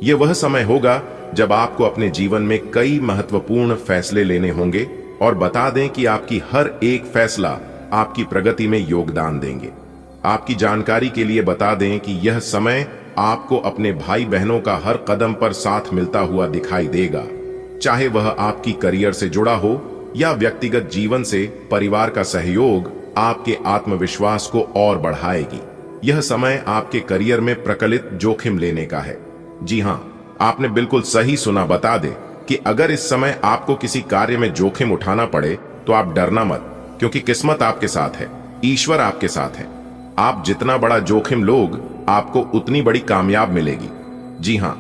यह वह समय होगा जब आपको अपने जीवन में कई महत्वपूर्ण फैसले लेने होंगे, और बता दें कि आपकी हर एक फैसला आपकी प्रगति में योगदान देंगे। आपकी जानकारी के लिए बता दें कि यह समय आपको अपने भाई बहनों का हर कदम पर साथ मिलता हुआ दिखाई देगा, चाहे वह आपकी करियर से जुड़ा हो या व्यक्तिगत जीवन से। परिवार का सहयोग आपके आत्मविश्वास को और बढ़ाएगी। यह समय आपके करियर में प्रकलित जोखिम लेने का है। जी हां, आपने बिल्कुल सही सुना। बता दें कि अगर इस समय आपको किसी कार्य में जोखिम उठाना पड़े तो आप डरना मत, क्योंकि किस्मत आपके साथ है, ईश्वर आपके साथ है। आप जितना बड़ा जोखिम लोग, आपको उतनी बड़ी कामयाब मिलेगी। जी हां,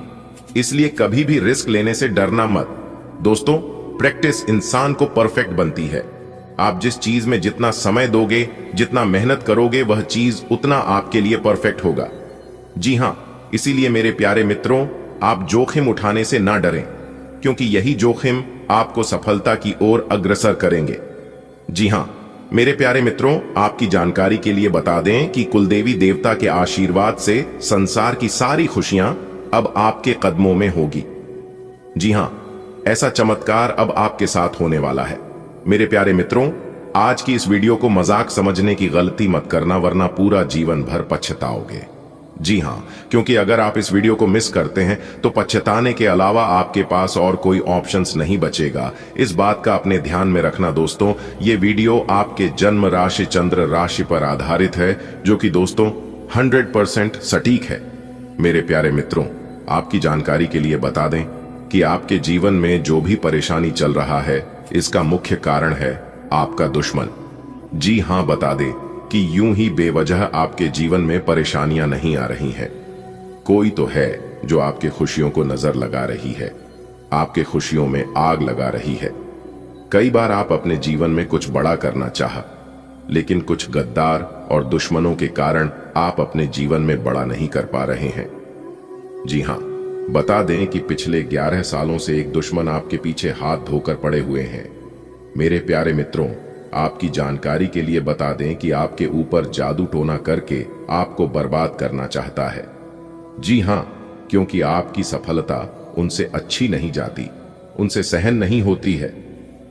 इसलिए कभी भी रिस्क लेने से डरना मत। दोस्तों, प्रैक्टिस इंसान को परफेक्ट बनती है। आप जिस चीज में जितना समय दोगे, जितना मेहनत करोगे, वह चीज उतना आपके लिए परफेक्ट होगा। जी हां, इसीलिए मेरे प्यारे मित्रों, आप जोखिम उठाने से ना डरें, क्योंकि यही जोखिम आपको सफलता की ओर अग्रसर करेंगे। जी हां, मेरे प्यारे मित्रों, आपकी जानकारी के लिए बता दें कि कुलदेवी देवता के आशीर्वाद से संसार की सारी खुशियां अब आपके कदमों में होगी। जी हां, ऐसा चमत्कार अब आपके साथ होने वाला है। मेरे प्यारे मित्रों, आज की इस वीडियो को मजाक समझने की गलती मत करना, वरना पूरा जीवन भर पछताओगे। जी हां, क्योंकि अगर आप इस वीडियो को मिस करते हैं तो पछताने के अलावा आपके पास और कोई ऑप्शंस नहीं बचेगा। इस बात का अपने ध्यान में रखना दोस्तों। ये वीडियो आपके जन्म राशि चंद्र राशि पर आधारित है, जो कि दोस्तों 100% सटीक है। मेरे प्यारे मित्रों, आपकी जानकारी के लिए बता दें कि आपके जीवन में जो भी परेशानी चल रहा है, इसका मुख्य कारण है आपका दुश्मन। जी हां, बता दें कि यूं ही बेवजह आपके जीवन में परेशानियां नहीं आ रही हैं। कोई तो है जो आपके खुशियों को नजर लगा रही है, आपके खुशियों में आग लगा रही है। कई बार आप अपने जीवन में कुछ बड़ा करना चाहा, लेकिन कुछ गद्दार और दुश्मनों के कारण आप अपने जीवन में बड़ा नहीं कर पा रहे हैं। जी हां, बता दें कि पिछले 11 सालों से एक दुश्मन आपके पीछे हाथ धोकर पड़े हुए हैं। मेरे प्यारे मित्रों, आपकी जानकारी के लिए बता दें कि आपके ऊपर जादू टोना करके आपको बर्बाद करना चाहता है। जी हां, क्योंकि आपकी सफलता उनसे अच्छी नहीं जाती, उनसे सहन नहीं होती है,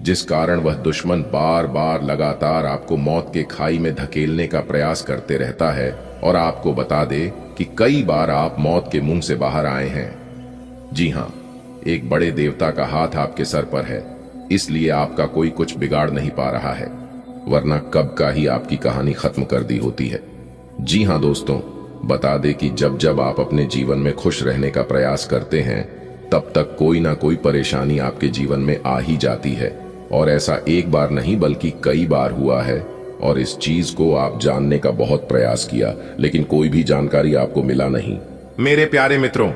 जिस कारण वह दुश्मन बार बार लगातार आपको मौत के खाई में धकेलने का प्रयास करते रहता है। और आपको बता दे कि कई बार आप मौत के मुंह से बाहर आए हैं। जी हां, एक बड़े देवता का हाथ आपके सर पर है, इसलिए आपका कोई कुछ बिगाड़ नहीं पा रहा है, वरना कब का ही आपकी कहानी खत्म कर दी होती है। जी हां दोस्तों, बता दे कि जब जब आप अपने जीवन में खुश रहने का प्रयास करते हैं, तब तक कोई ना कोई परेशानी आपके जीवन में आ ही जाती है। और ऐसा एक बार नहीं बल्कि कई बार हुआ है। और इस चीज को आप जानने का बहुत प्रयास किया, लेकिन कोई भी जानकारी आपको मिला नहीं। मेरे प्यारे मित्रों,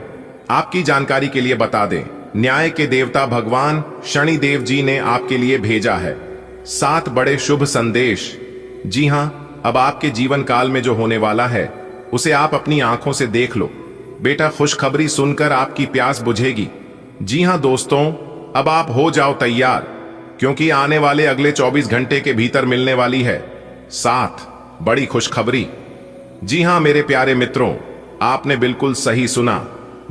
आपकी जानकारी के लिए बता दें, न्याय के देवता भगवान शनिदेव जी ने आपके लिए भेजा है 7 बड़े शुभ संदेश। जी हां, अब आपके जीवन काल में जो होने वाला है, उसे आप अपनी आंखों से देख लो। बेटा, खुशखबरी सुनकर आपकी प्यास बुझेगी। जी हां दोस्तों, अब आप हो जाओ तैयार, क्योंकि आने वाले अगले 24 घंटे के भीतर मिलने वाली है 7 बड़ी खुशखबरी। जी हां मेरे प्यारे मित्रों, आपने बिल्कुल सही सुना।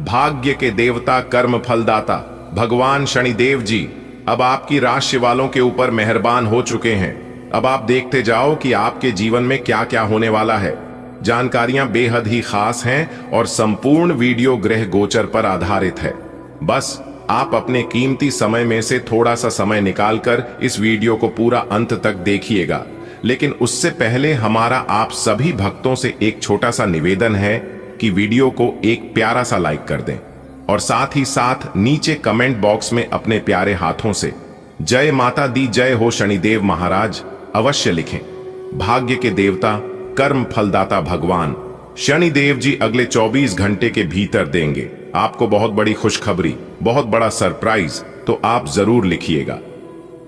भाग्य के देवता, कर्म फलदाता भगवान शनिदेव जी अब आपकी राशि वालों के ऊपर मेहरबान हो चुके हैं। अब आप देखते जाओ कि आपके जीवन में क्या क्या होने वाला है। जानकारियां बेहद ही खास हैं और संपूर्ण वीडियो ग्रह गोचर पर आधारित है। बस आप अपने कीमती समय में से थोड़ा सा समय निकालकर इस वीडियो को पूरा अंत तक देखिएगा। लेकिन उससे पहले हमारा आप सभी भक्तों से एक छोटा सा निवेदन है कि वीडियो को एक प्यारा सा लाइक कर दें और साथ ही साथ नीचे कमेंट बॉक्स में अपने प्यारे हाथों से जय माता दी, जय हो शनिदेव महाराज अवश्य लिखें। भाग्य के देवता, कर्म फलदाता भगवान शनिदेव जी अगले 24 घंटे के भीतर देंगे आपको बहुत बड़ी खुशखबरी, बहुत बड़ा सरप्राइज, तो आप जरूर लिखिएगा।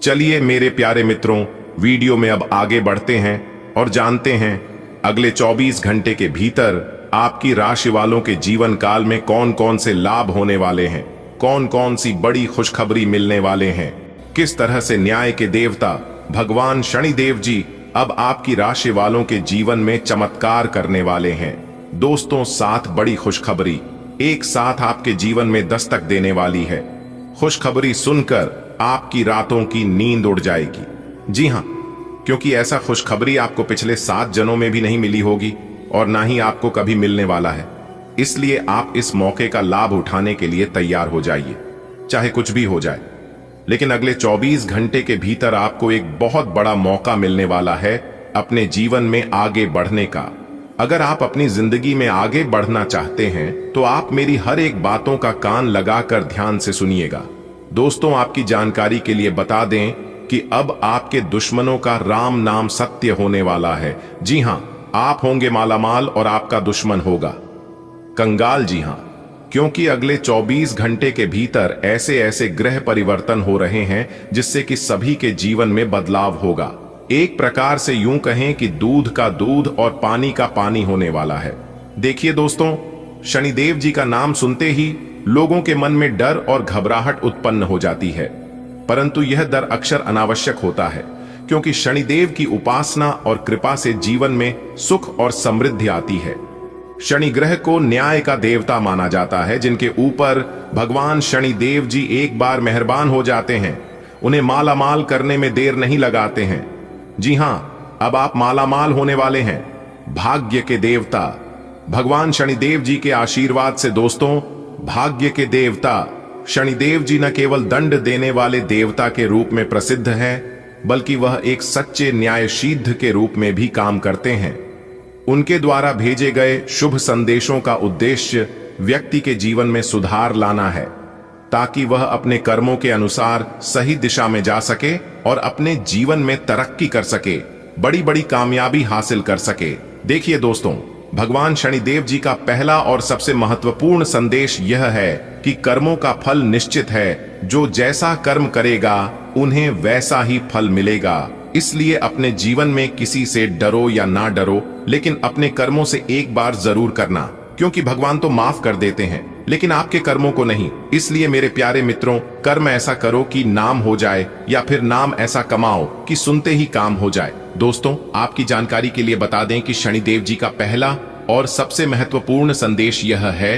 चलिए मेरे प्यारे मित्रों, वीडियो में अब आगे बढ़ते हैं और जानते हैं अगले 24 घंटे के भीतर आपकी राशि वालों के जीवन काल में कौन कौन से लाभ होने वाले हैं, कौन कौन सी बड़ी खुशखबरी मिलने वाले हैं, किस तरह से न्याय के देवता भगवान शनिदेव जी अब आपकी राशि वालों के जीवन में चमत्कार करने वाले हैं। दोस्तों, 7 बड़ी खुशखबरी एक साथ आपके जीवन में दस्तक देने वाली है। खुशखबरी सुनकर आपकी रातों की नींद उड़ जाएगी। जी हां, क्योंकि ऐसा खुशखबरी आपको पिछले 7 जन्मों में भी नहीं मिली होगी और ना ही आपको कभी मिलने वाला है। इसलिए आप इस मौके का लाभ उठाने के लिए तैयार हो जाइए, चाहे कुछ भी हो जाए। लेकिन अगले 24 घंटे के भीतर आपको एक बहुत बड़ा मौका मिलने वाला है अपने जीवन में आगे बढ़ने का। अगर आप अपनी जिंदगी में आगे बढ़ना चाहते हैं तो आप मेरी हर एक बातों का कान लगाकर ध्यान से सुनिएगा। दोस्तों, आपकी जानकारी के लिए बता दें कि अब आपके दुश्मनों का राम नाम सत्य होने वाला है। जी हां, आप होंगे मालामाल और आपका दुश्मन होगा कंगाल। जी हां, क्योंकि अगले 24 घंटे के भीतर ऐसे ऐसे ग्रह परिवर्तन हो रहे हैं जिससे कि सभी के जीवन में बदलाव होगा। एक प्रकार से यूं कहें कि दूध का दूध और पानी का पानी होने वाला है। देखिए दोस्तों, शनिदेव जी का नाम सुनते ही लोगों के मन में डर और घबराहट उत्पन्न हो जाती है, परंतु यह डर अक्सर अनावश्यक होता है, क्योंकि शनिदेव की उपासना और कृपा से जीवन में सुख और समृद्धि आती है। शनि ग्रह को न्याय का देवता माना जाता है, जिनके ऊपर भगवान शनिदेव जी एक बार मेहरबान हो जाते हैं, उन्हें मालामाल करने में देर नहीं लगाते हैं। जी हां, अब आप मालामाल होने वाले हैं। भाग्य के देवता भगवान शनिदेव जी के आशीर्वाद से दोस्तों, भाग्य के देवता शनिदेव जी न केवल दंड देने वाले देवता के रूप में प्रसिद्ध है, बल्कि वह एक सच्चे न्यायशीद्ध के रूप में भी काम करते हैं। उनके द्वारा भेजे गए शुभ संदेशों का उद्देश्य व्यक्ति के जीवन में सुधार लाना है, ताकि वह अपने कर्मों के अनुसार सही दिशा में जा सके और अपने जीवन में तरक्की कर सके, बड़ी बड़ी कामयाबी हासिल कर सके। देखिए दोस्तों, भगवान शनिदेव जी का पहला और सबसे महत्वपूर्ण संदेश यह है कि कर्मों का फल निश्चित है। जो जैसा कर्म करेगा उन्हें वैसा ही फल मिलेगा। इसलिए अपने जीवन में किसी से डरो या ना डरो, लेकिन अपने कर्मों से एक बार जरूर करना, क्योंकि भगवान तो माफ कर देते हैं लेकिन आपके कर्मों को नहीं। इसलिए मेरे प्यारे मित्रों, कर्म ऐसा करो कि नाम हो जाए, या फिर नाम ऐसा कमाओ कि सुनते ही काम हो जाए। दोस्तों, आपकी जानकारी के लिए बता दें कि शनिदेव जी का पहला और सबसे महत्वपूर्ण संदेश यह है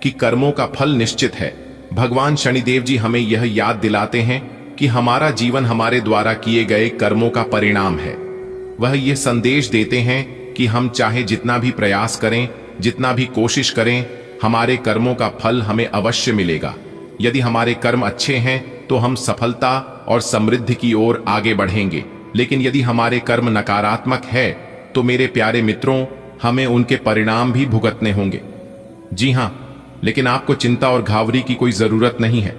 कि कर्मों का फल निश्चित है। भगवान शनिदेव जी हमें यह याद दिलाते हैं कि हमारा जीवन हमारे द्वारा किए गए कर्मों का परिणाम है। वह यह संदेश देते हैं कि हम चाहे जितना भी प्रयास करें, जितना भी कोशिश करें, हमारे कर्मों का फल हमें अवश्य मिलेगा। यदि हमारे कर्म अच्छे हैं तो हम सफलता और समृद्धि की ओर आगे बढ़ेंगे, लेकिन यदि हमारे कर्म नकारात्मक है तो मेरे प्यारे मित्रों, हमें उनके परिणाम भी भुगतने होंगे। जी हां, लेकिन आपको चिंता और घावरी की कोई जरूरत नहीं है।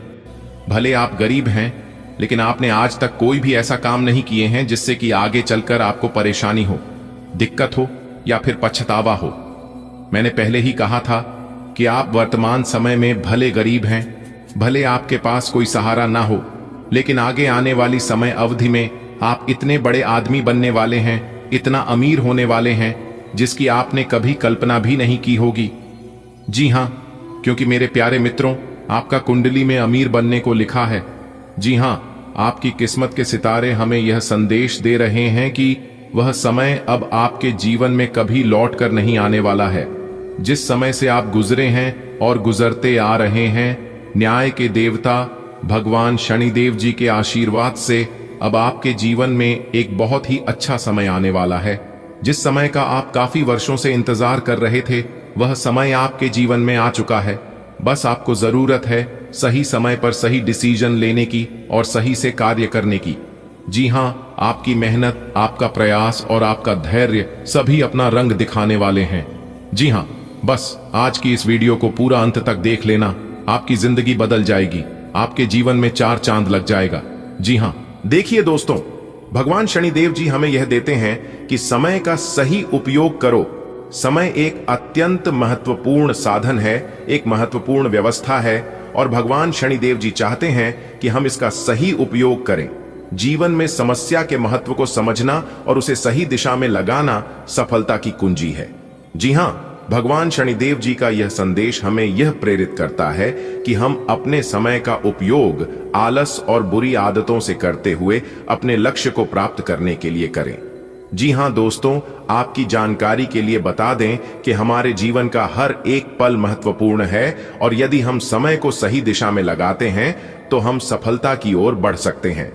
भले आप गरीब हैं, लेकिन आपने आज तक कोई भी ऐसा काम नहीं किए हैं जिससे कि आगे चलकर आपको परेशानी हो, दिक्कत हो या फिर पछतावा हो। मैंने पहले ही कहा था कि आप वर्तमान समय में भले गरीब हैं, भले आपके पास कोई सहारा ना हो, लेकिन आगे आने वाली समय अवधि में आप इतने बड़े आदमी बनने वाले हैं, इतना अमीर होने वाले हैं जिसकी आपने कभी कल्पना भी नहीं की होगी। जी हां, क्योंकि मेरे प्यारे मित्रों, आपका कुंडली में अमीर बनने को लिखा है। जी हां, आपकी किस्मत के सितारे हमें यह संदेश दे रहे हैं कि वह समय अब आपके जीवन में कभी लौट कर नहीं आने वाला है। जिस समय से आप गुजरे हैं और गुजरते आ रहे हैं, न्याय के देवता भगवान शनिदेव जी के आशीर्वाद से अब आपके जीवन में एक बहुत ही अच्छा समय आने वाला है। जिस समय का आप काफी वर्षों से इंतजार कर रहे थे, वह समय आपके जीवन में आ चुका है। बस आपको जरूरत है सही समय पर सही डिसीजन लेने की और सही से कार्य करने की। जी हां, आपकी मेहनत, आपका प्रयास और आपका धैर्य सभी अपना रंग दिखाने वाले हैं। जी हां, बस आज की इस वीडियो को पूरा अंत तक देख लेना, आपकी जिंदगी बदल जाएगी, आपके जीवन में 4 चांद लग जाएगा। जी हां, देखिए दोस्तों, भगवान शनिदेव जी हमें यह देते हैं कि समय का सही उपयोग करो। समय एक अत्यंत महत्वपूर्ण साधन है, एक महत्वपूर्ण व्यवस्था है, और भगवान शनिदेव जी चाहते हैं कि हम इसका सही उपयोग करें। जीवन में समस्या के महत्व को समझना और उसे सही दिशा में लगाना सफलता की कुंजी है। जी हां, भगवान शनिदेव जी का यह संदेश हमें यह प्रेरित करता है कि हम अपने समय का उपयोग आलस और बुरी आदतों से करते हुए अपने लक्ष्य को प्राप्त करने के लिए करें। जी हां दोस्तों, आपकी जानकारी के लिए बता दें कि हमारे जीवन का हर एक पल महत्वपूर्ण है, और यदि हम समय को सही दिशा में लगाते हैं तो हम सफलता की ओर बढ़ सकते हैं।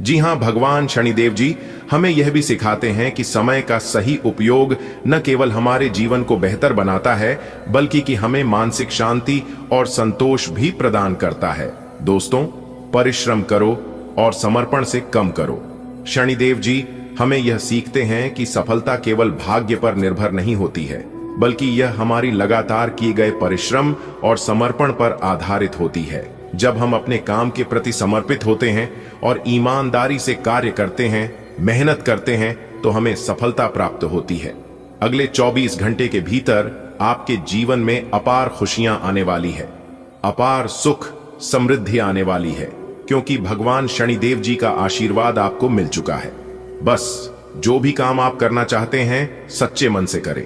जी हां, भगवान शनिदेव जी हमें यह भी सिखाते हैं कि समय का सही उपयोग न केवल हमारे जीवन को बेहतर बनाता है, बल्कि कि हमें मानसिक शांति और संतोष भी प्रदान करता है। दोस्तों, परिश्रम करो और समर्पण से कम करो। शनिदेव जी हमें यह सीखते हैं कि सफलता केवल भाग्य पर निर्भर नहीं होती है, बल्कि यह हमारी लगातार किए गए परिश्रम और समर्पण पर आधारित होती है। जब हम अपने काम के प्रति समर्पित होते हैं और ईमानदारी से कार्य करते हैं, मेहनत करते हैं, तो हमें सफलता प्राप्त होती है। अगले 24 घंटे के भीतर आपके जीवन में अपार खुशियां आने वाली है, अपार सुख समृद्धि आने वाली है, क्योंकि भगवान शनिदेव जी का आशीर्वाद आपको मिल चुका है। बस जो भी काम आप करना चाहते हैं सच्चे मन से करें।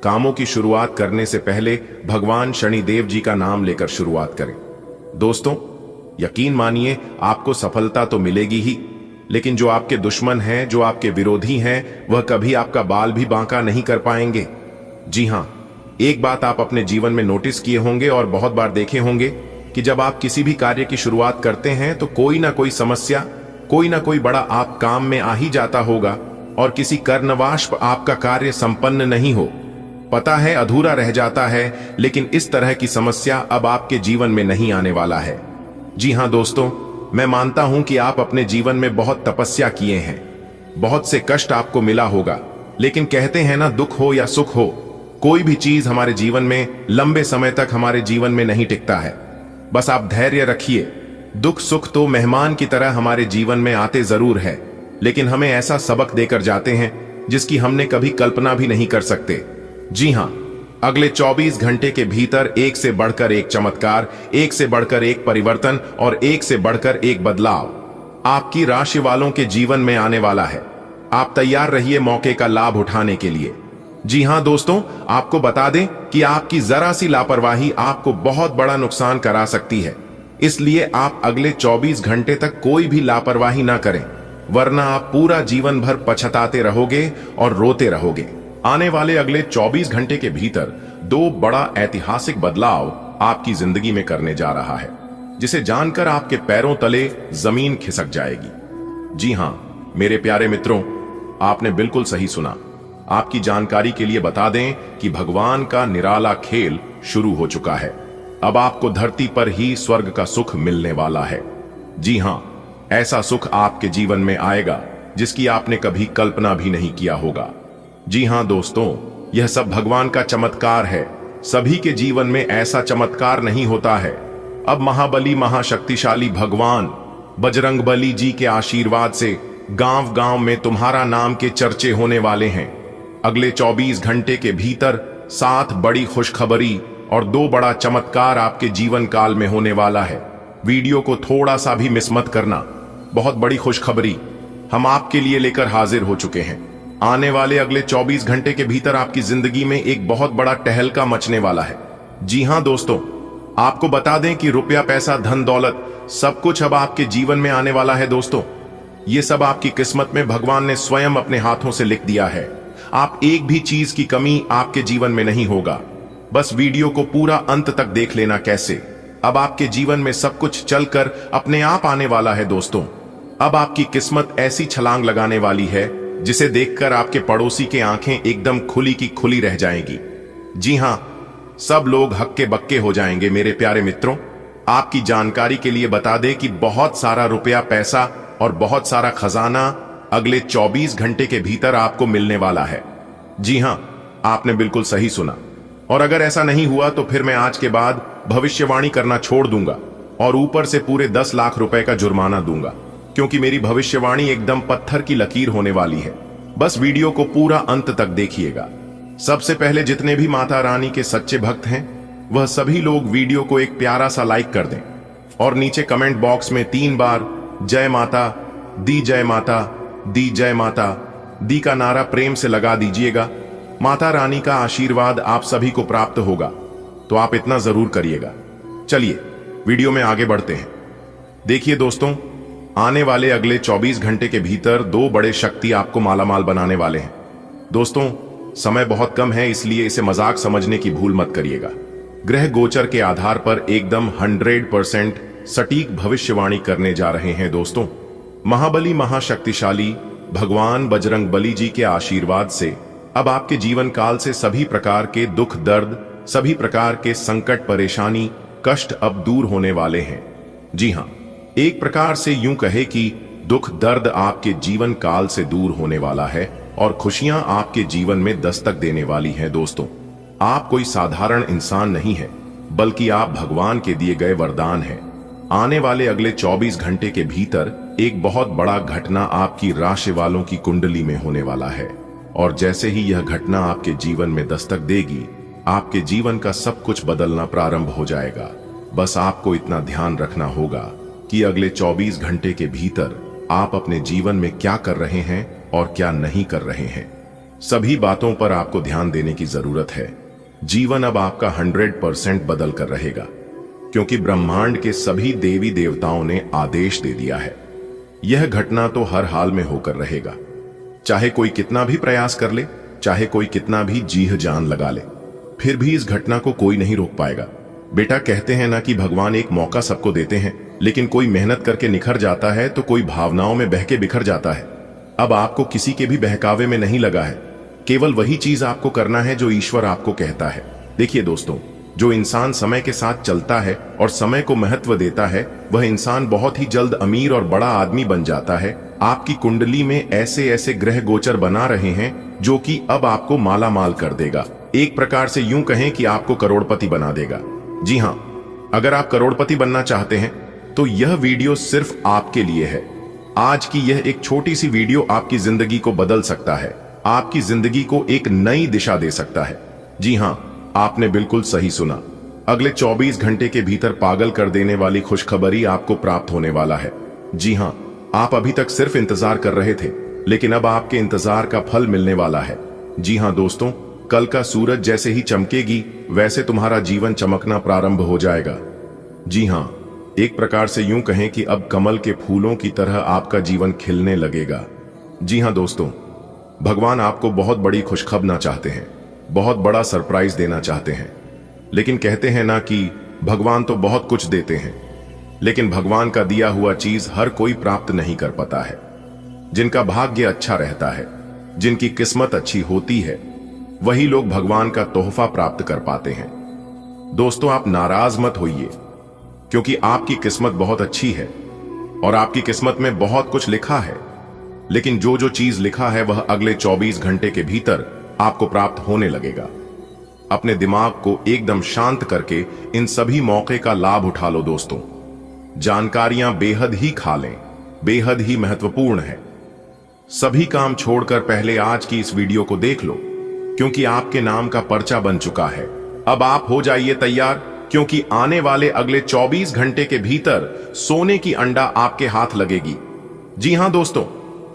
कामों की शुरुआत करने से पहले भगवान शनिदेव जी का नाम लेकर शुरुआत करें। दोस्तों, यकीन मानिए आपको सफलता तो मिलेगी ही, लेकिन जो आपके दुश्मन हैं, जो आपके विरोधी हैं, वह कभी आपका बाल भी बांका नहीं कर पाएंगे। जी हां, एक बात आप अपने जीवन में नोटिस किए होंगे और बहुत बार देखे होंगे कि जब आप किसी भी कार्य की शुरुआत करते हैं तो कोई ना कोई समस्या, कोई ना कोई बड़ा आप काम में आ ही जाता होगा और किसी कारणवश आपका कार्य संपन्न नहीं हो, पता है अधूरा रह जाता है। लेकिन इस तरह की समस्या अब आपके जीवन में नहीं आने वाला है। जी हां दोस्तों, मैं मानता हूं कि आप अपने जीवन में बहुत तपस्या किए हैं, बहुत से कष्ट आपको मिला होगा, लेकिन कहते हैं ना, दुख हो या सुख हो, कोई भी चीज हमारे जीवन में लंबे समय तक हमारे जीवन में नहीं टिकता है। बस आप धैर्य रखिए। दुख सुख तो मेहमान की तरह हमारे जीवन में आते जरूर है, लेकिन हमें ऐसा सबक देकर जाते हैं जिसकी हमने कभी कल्पना भी नहीं कर सकते। जी हां, अगले 24 घंटे के भीतर एक से बढ़कर एक चमत्कार, एक से बढ़कर एक परिवर्तन और एक से बढ़कर एक बदलाव आपकी राशि वालों के जीवन में आने वाला है। आप तैयार रहिए मौके का लाभ उठाने के लिए। जी हां दोस्तों, आपको बता दें कि आपकी जरा सी लापरवाही आपको बहुत बड़ा नुकसान करा सकती है, इसलिए आप अगले 24 घंटे तक कोई भी लापरवाही ना करें, वरना आप पूरा जीवन भर पछताते रहोगे और रोते रहोगे। आने वाले अगले 24 घंटे के भीतर 2 बड़ा ऐतिहासिक बदलाव आपकी जिंदगी में करने जा रहा है, जिसे जानकर आपके पैरों तले जमीन खिसक जाएगी। जी हां मेरे प्यारे मित्रों, आपने बिल्कुल सही सुना। आपकी जानकारी के लिए बता दें कि भगवान का निराला खेल शुरू हो चुका है। अब आपको धरती पर ही स्वर्ग का सुख मिलने वाला है। जी हां, ऐसा सुख आपके जीवन में आएगा जिसकी आपने कभी कल्पना भी नहीं किया होगा। जी हां दोस्तों, यह सब भगवान का चमत्कार है। सभी के जीवन में ऐसा चमत्कार नहीं होता है। अब महाबली महाशक्तिशाली भगवान बजरंगबली जी के आशीर्वाद से गांव गांव में तुम्हारा नाम के चर्चे होने वाले हैं। अगले 24 घंटे के भीतर 7 बड़ी खुशखबरी और 2 बड़ा चमत्कार आपके जीवन काल में होने वाला है। वीडियो को थोड़ा सा भी मिस मत करना। बहुत बड़ी खुशखबरी हम आपके लिए लेकर हाजिर हो चुके हैं। आने वाले अगले 24 घंटे के भीतर आपकी जिंदगी में एक बहुत बड़ा टहलका मचने वाला है। जी हां दोस्तों, आपको बता दें कि रुपया पैसा धन दौलत सब कुछ अब आपके जीवन में आने वाला है। दोस्तों, ये सब आपकी किस्मत में भगवान ने स्वयं अपने हाथों से लिख दिया है। आप एक भी चीज की कमी आपके जीवन में नहीं होगा। बस वीडियो को पूरा अंत तक देख लेना। कैसे अब आपके जीवन में सब कुछ चलकर अपने आप आने वाला है। दोस्तों, अब आपकी किस्मत ऐसी छलांग लगाने वाली है जिसे देखकर आपके पड़ोसी के आंखें एकदम खुली की खुली रह जाएंगी। जी हां, सब लोग हक्के बक्के हो जाएंगे। मेरे प्यारे मित्रों, आपकी जानकारी के लिए बता दें कि बहुत सारा रुपया पैसा और बहुत सारा खजाना अगले 24 घंटे के भीतर आपको मिलने वाला है। जी हां, आपने बिल्कुल सही सुना। और अगर ऐसा नहीं हुआ तो फिर मैं आज के बाद भविष्यवाणी करना छोड़ दूंगा और ऊपर से पूरे 10 लाख रुपए का जुर्माना दूंगा, क्योंकि मेरी भविष्यवाणी एकदम पत्थर की लकीर होने वाली है। बस वीडियो को पूरा अंत तक देखिएगा। सबसे पहले जितने भी माता रानी के सच्चे भक्त हैं, वह सभी लोग वीडियो को एक प्यारा सा लाइक कर दें और नीचे कमेंट बॉक्स में 3 बार जय माता दी, जय माता दी, जय माता दी का नारा प्रेम से लगा दीजिएगा। माता रानी का आशीर्वाद आप सभी को प्राप्त होगा, तो आप इतना जरूर करिएगा। चलिए वीडियो में आगे बढ़ते हैं। देखिए दोस्तों, आने वाले अगले 24 घंटे के भीतर 2 बड़े शक्ति आपको मालामाल बनाने वाले हैं। दोस्तों, समय बहुत कम है, इसलिए इसे मजाक समझने की भूल मत करिएगा। ग्रह गोचर के आधार पर एकदम 100% सटीक भविष्यवाणी करने जा रहे हैं। दोस्तों, महाबली महाशक्तिशाली भगवान बजरंग बली जी के आशीर्वाद से अब आपके जीवन काल से सभी प्रकार के दुख दर्द, सभी प्रकार के संकट परेशानी कष्ट अब दूर होने वाले हैं। जी हां, एक प्रकार से यूं कहे कि दुख दर्द आपके जीवन काल से दूर होने वाला है और खुशियां आपके जीवन में दस्तक देने वाली हैं। दोस्तों, आप कोई साधारण इंसान नहीं है, बल्कि आप भगवान के दिए गए वरदान हैं। आने वाले अगले 24 घंटे के भीतर एक बहुत बड़ा घटना आपकी राशि वालों की कुंडली में होने वाला है और जैसे ही यह घटना आपके जीवन में दस्तक देगी, आपके जीवन का सब कुछ बदलना प्रारंभ हो जाएगा। बस आपको इतना ध्यान रखना होगा कि अगले 24 घंटे के भीतर आप अपने जीवन में क्या कर रहे हैं और क्या नहीं कर रहे हैं। सभी बातों पर आपको ध्यान देने की जरूरत है। जीवन अब आपका 100% बदल कर रहेगा, क्योंकि ब्रह्मांड के सभी देवी देवताओं ने आदेश दे दिया है। यह घटना तो हर हाल में होकर रहेगा, चाहे कोई कितना भी प्रयास कर ले, चाहे कोई कितना भी जीह जान लगा ले, फिर भी इस घटना को कोई नहीं रोक पाएगा। बेटा, कहते हैं ना कि भगवान एक मौका सबको देते हैं, लेकिन कोई मेहनत करके निखर जाता है तो कोई भावनाओं में बहके बिखर जाता है। अब आपको किसी के भी बहकावे में नहीं लगा है, केवल वही चीज आपको करना है जो ईश्वर आपको कहता है। देखिए दोस्तों, जो इंसान समय के साथ चलता है और समय को महत्व देता है, वह इंसान बहुत ही जल्द अमीर और बड़ा आदमी बन जाता है। आपकी कुंडली में ऐसे ऐसे ग्रह गोचर बना रहे हैं जो कि अब आपको माला माल कर देगा। एक प्रकार से यूं कहें कि आपको करोड़पति बना देगा। जी हां, अगर आप करोड़पति बनना चाहते हैं तो यह वीडियो सिर्फ आपके लिए है। आज की यह एक छोटी सी वीडियो आपकी जिंदगी को बदल सकता है, आपकी जिंदगी को एक नई दिशा दे सकता है। जी हां, आपने बिल्कुल सही सुना। अगले 24 घंटे के भीतर पागल कर देने वाली खुशखबरी आपको प्राप्त होने वाला है। जी हां, आप अभी तक सिर्फ इंतजार कर रहे थे, लेकिन अब आपके इंतजार का फल मिलने वाला है। जी हां दोस्तों, कल का सूरज जैसे ही चमकेगी, वैसे तुम्हारा जीवन चमकना प्रारंभ हो जाएगा। जी हां, एक प्रकार से यूं कहें कि अब कमल के फूलों की तरह आपका जीवन खिलने लगेगा। जी हां दोस्तों, भगवान आपको बहुत बड़ी खुशखबरी चाहते हैं, बहुत बड़ा सरप्राइज देना चाहते हैं। लेकिन कहते हैं ना कि भगवान तो बहुत कुछ देते हैं, लेकिन भगवान का दिया हुआ चीज हर कोई प्राप्त नहीं कर पाता है। जिनका भाग्य अच्छा रहता है, जिनकी किस्मत अच्छी होती है, वही लोग भगवान का तोहफा प्राप्त कर पाते हैं। दोस्तों, आप नाराज मत होइए, क्योंकि आपकी किस्मत बहुत अच्छी है और आपकी किस्मत में बहुत कुछ लिखा है। लेकिन जो जो चीज लिखा है वह अगले 24 घंटे के भीतर आपको प्राप्त होने लगेगा। अपने दिमाग को एकदम शांत करके इन सभी मौके का लाभ उठा लो दोस्तों। जानकारियां बेहद ही खालें, बेहद ही महत्वपूर्ण है। सभी काम छोड़कर पहले आज की इस वीडियो को देख लो, क्योंकि आपके नाम का पर्चा बन चुका है। अब आप हो जाइए तैयार, क्योंकि आने वाले अगले 24 घंटे के भीतर सोने की अंडा आपके हाथ लगेगी। जी हां दोस्तों,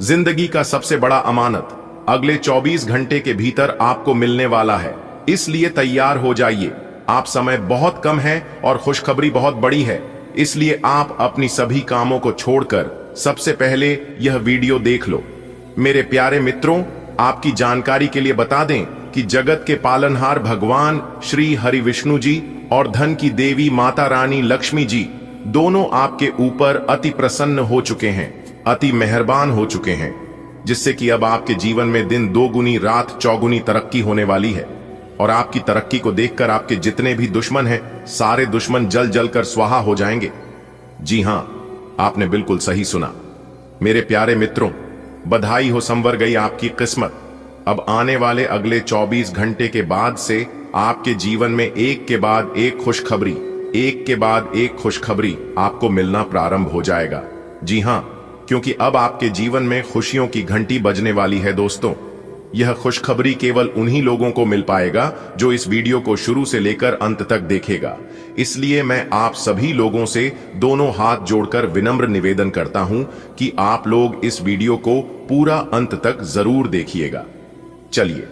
जिंदगी का सबसे बड़ा अमानत अगले 24 घंटे के भीतर आपको मिलने वाला है, इसलिए तैयार हो जाइए। आप समय बहुत कम है और खुशखबरी बहुत बड़ी है, इसलिए आप अपनी सभी कामों को छोड़कर सबसे पहले यह वीडियो देख लो। मेरे प्यारे मित्रों, आपकी जानकारी के लिए बता दें कि जगत के पालनहार भगवान श्री हरि विष्णु जी और धन की देवी माता रानी लक्ष्मी जी दोनों आपके ऊपर अति प्रसन्न हो चुके हैं, अति मेहरबान हो चुके हैं, जिससे कि अब आपके जीवन में दिन दोगुनी रात चौगुनी तरक्की होने वाली है। और आपकी तरक्की को देखकर आपके जितने भी दुश्मन हैं, सारे दुश्मन जल जल कर स्वाहा हो जाएंगे। जी हां, आपने बिल्कुल सही सुना। मेरे प्यारे मित्रों, बधाई हो, संवर गई आपकी किस्मत। अब आने वाले अगले 24 घंटे के बाद से आपके जीवन में एक के बाद एक खुशखबरी, एक के बाद एक खुशखबरी आपको मिलना प्रारंभ हो जाएगा। जी हां, क्योंकि अब आपके जीवन में खुशियों की घंटी बजने वाली है दोस्तों। यह खुशखबरी केवल उन्हीं लोगों को मिल पाएगा जो इस वीडियो को शुरू से लेकर अंत तक देखेगा। इसलिए मैं आप सभी लोगों से दोनों हाथ जोड़कर विनम्र निवेदन करता हूं कि आप लोग इस वीडियो को पूरा अंत तक जरूर देखिएगा। चलिए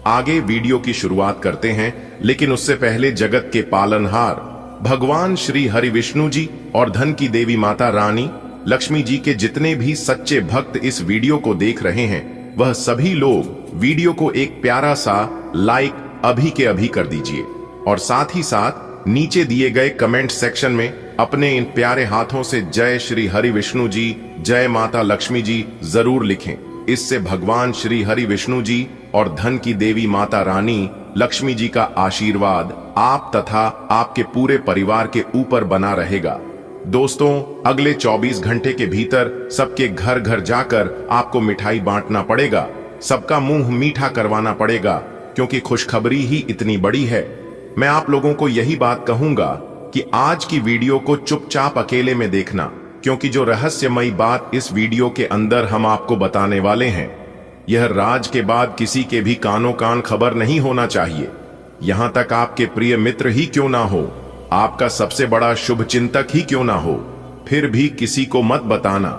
आगे वीडियो की शुरुआत करते हैं, लेकिन उससे पहले जगत के पालनहार भगवान श्री हरि विष्णु जी और धन की देवी माता रानी लक्ष्मी जी के जितने भी सच्चे भक्त इस वीडियो को देख रहे हैं, वह सभी लोग वीडियो को एक प्यारा सा लाइक अभी के अभी कर दीजिए और साथ ही साथ नीचे दिए गए कमेंट सेक्शन में अपने इन प्यारे हाथों से जय श्री हरि विष्णु जी, जय माता लक्ष्मी जी जरूर लिखें। इससे भगवान श्री हरि विष्णु जी और धन की देवी माता रानी लक्ष्मी जी का आशीर्वाद आप तथा आपके पूरे परिवार के ऊपर बना रहेगा। दोस्तों, अगले 24 घंटे के भीतर सबके घर घर जाकर आपको मिठाई बांटना पड़ेगा, सबका मुंह मीठा करवाना पड़ेगा, क्योंकि खुशखबरी ही इतनी बड़ी है। मैं आप लोगों को यही बात कहूंगा कि आज की वीडियो को चुपचाप अकेले में देखना, क्योंकि जो रहस्यमयी बात इस वीडियो के अंदर हम आपको बताने वाले हैं, यह राज के बाद किसी के भी कानों कान खबर नहीं होना चाहिए। यहां तक आपके प्रिय मित्र ही क्यों ना हो, आपका सबसे बड़ा शुभ चिंतक ही क्यों ना हो, फिर भी किसी को मत बताना।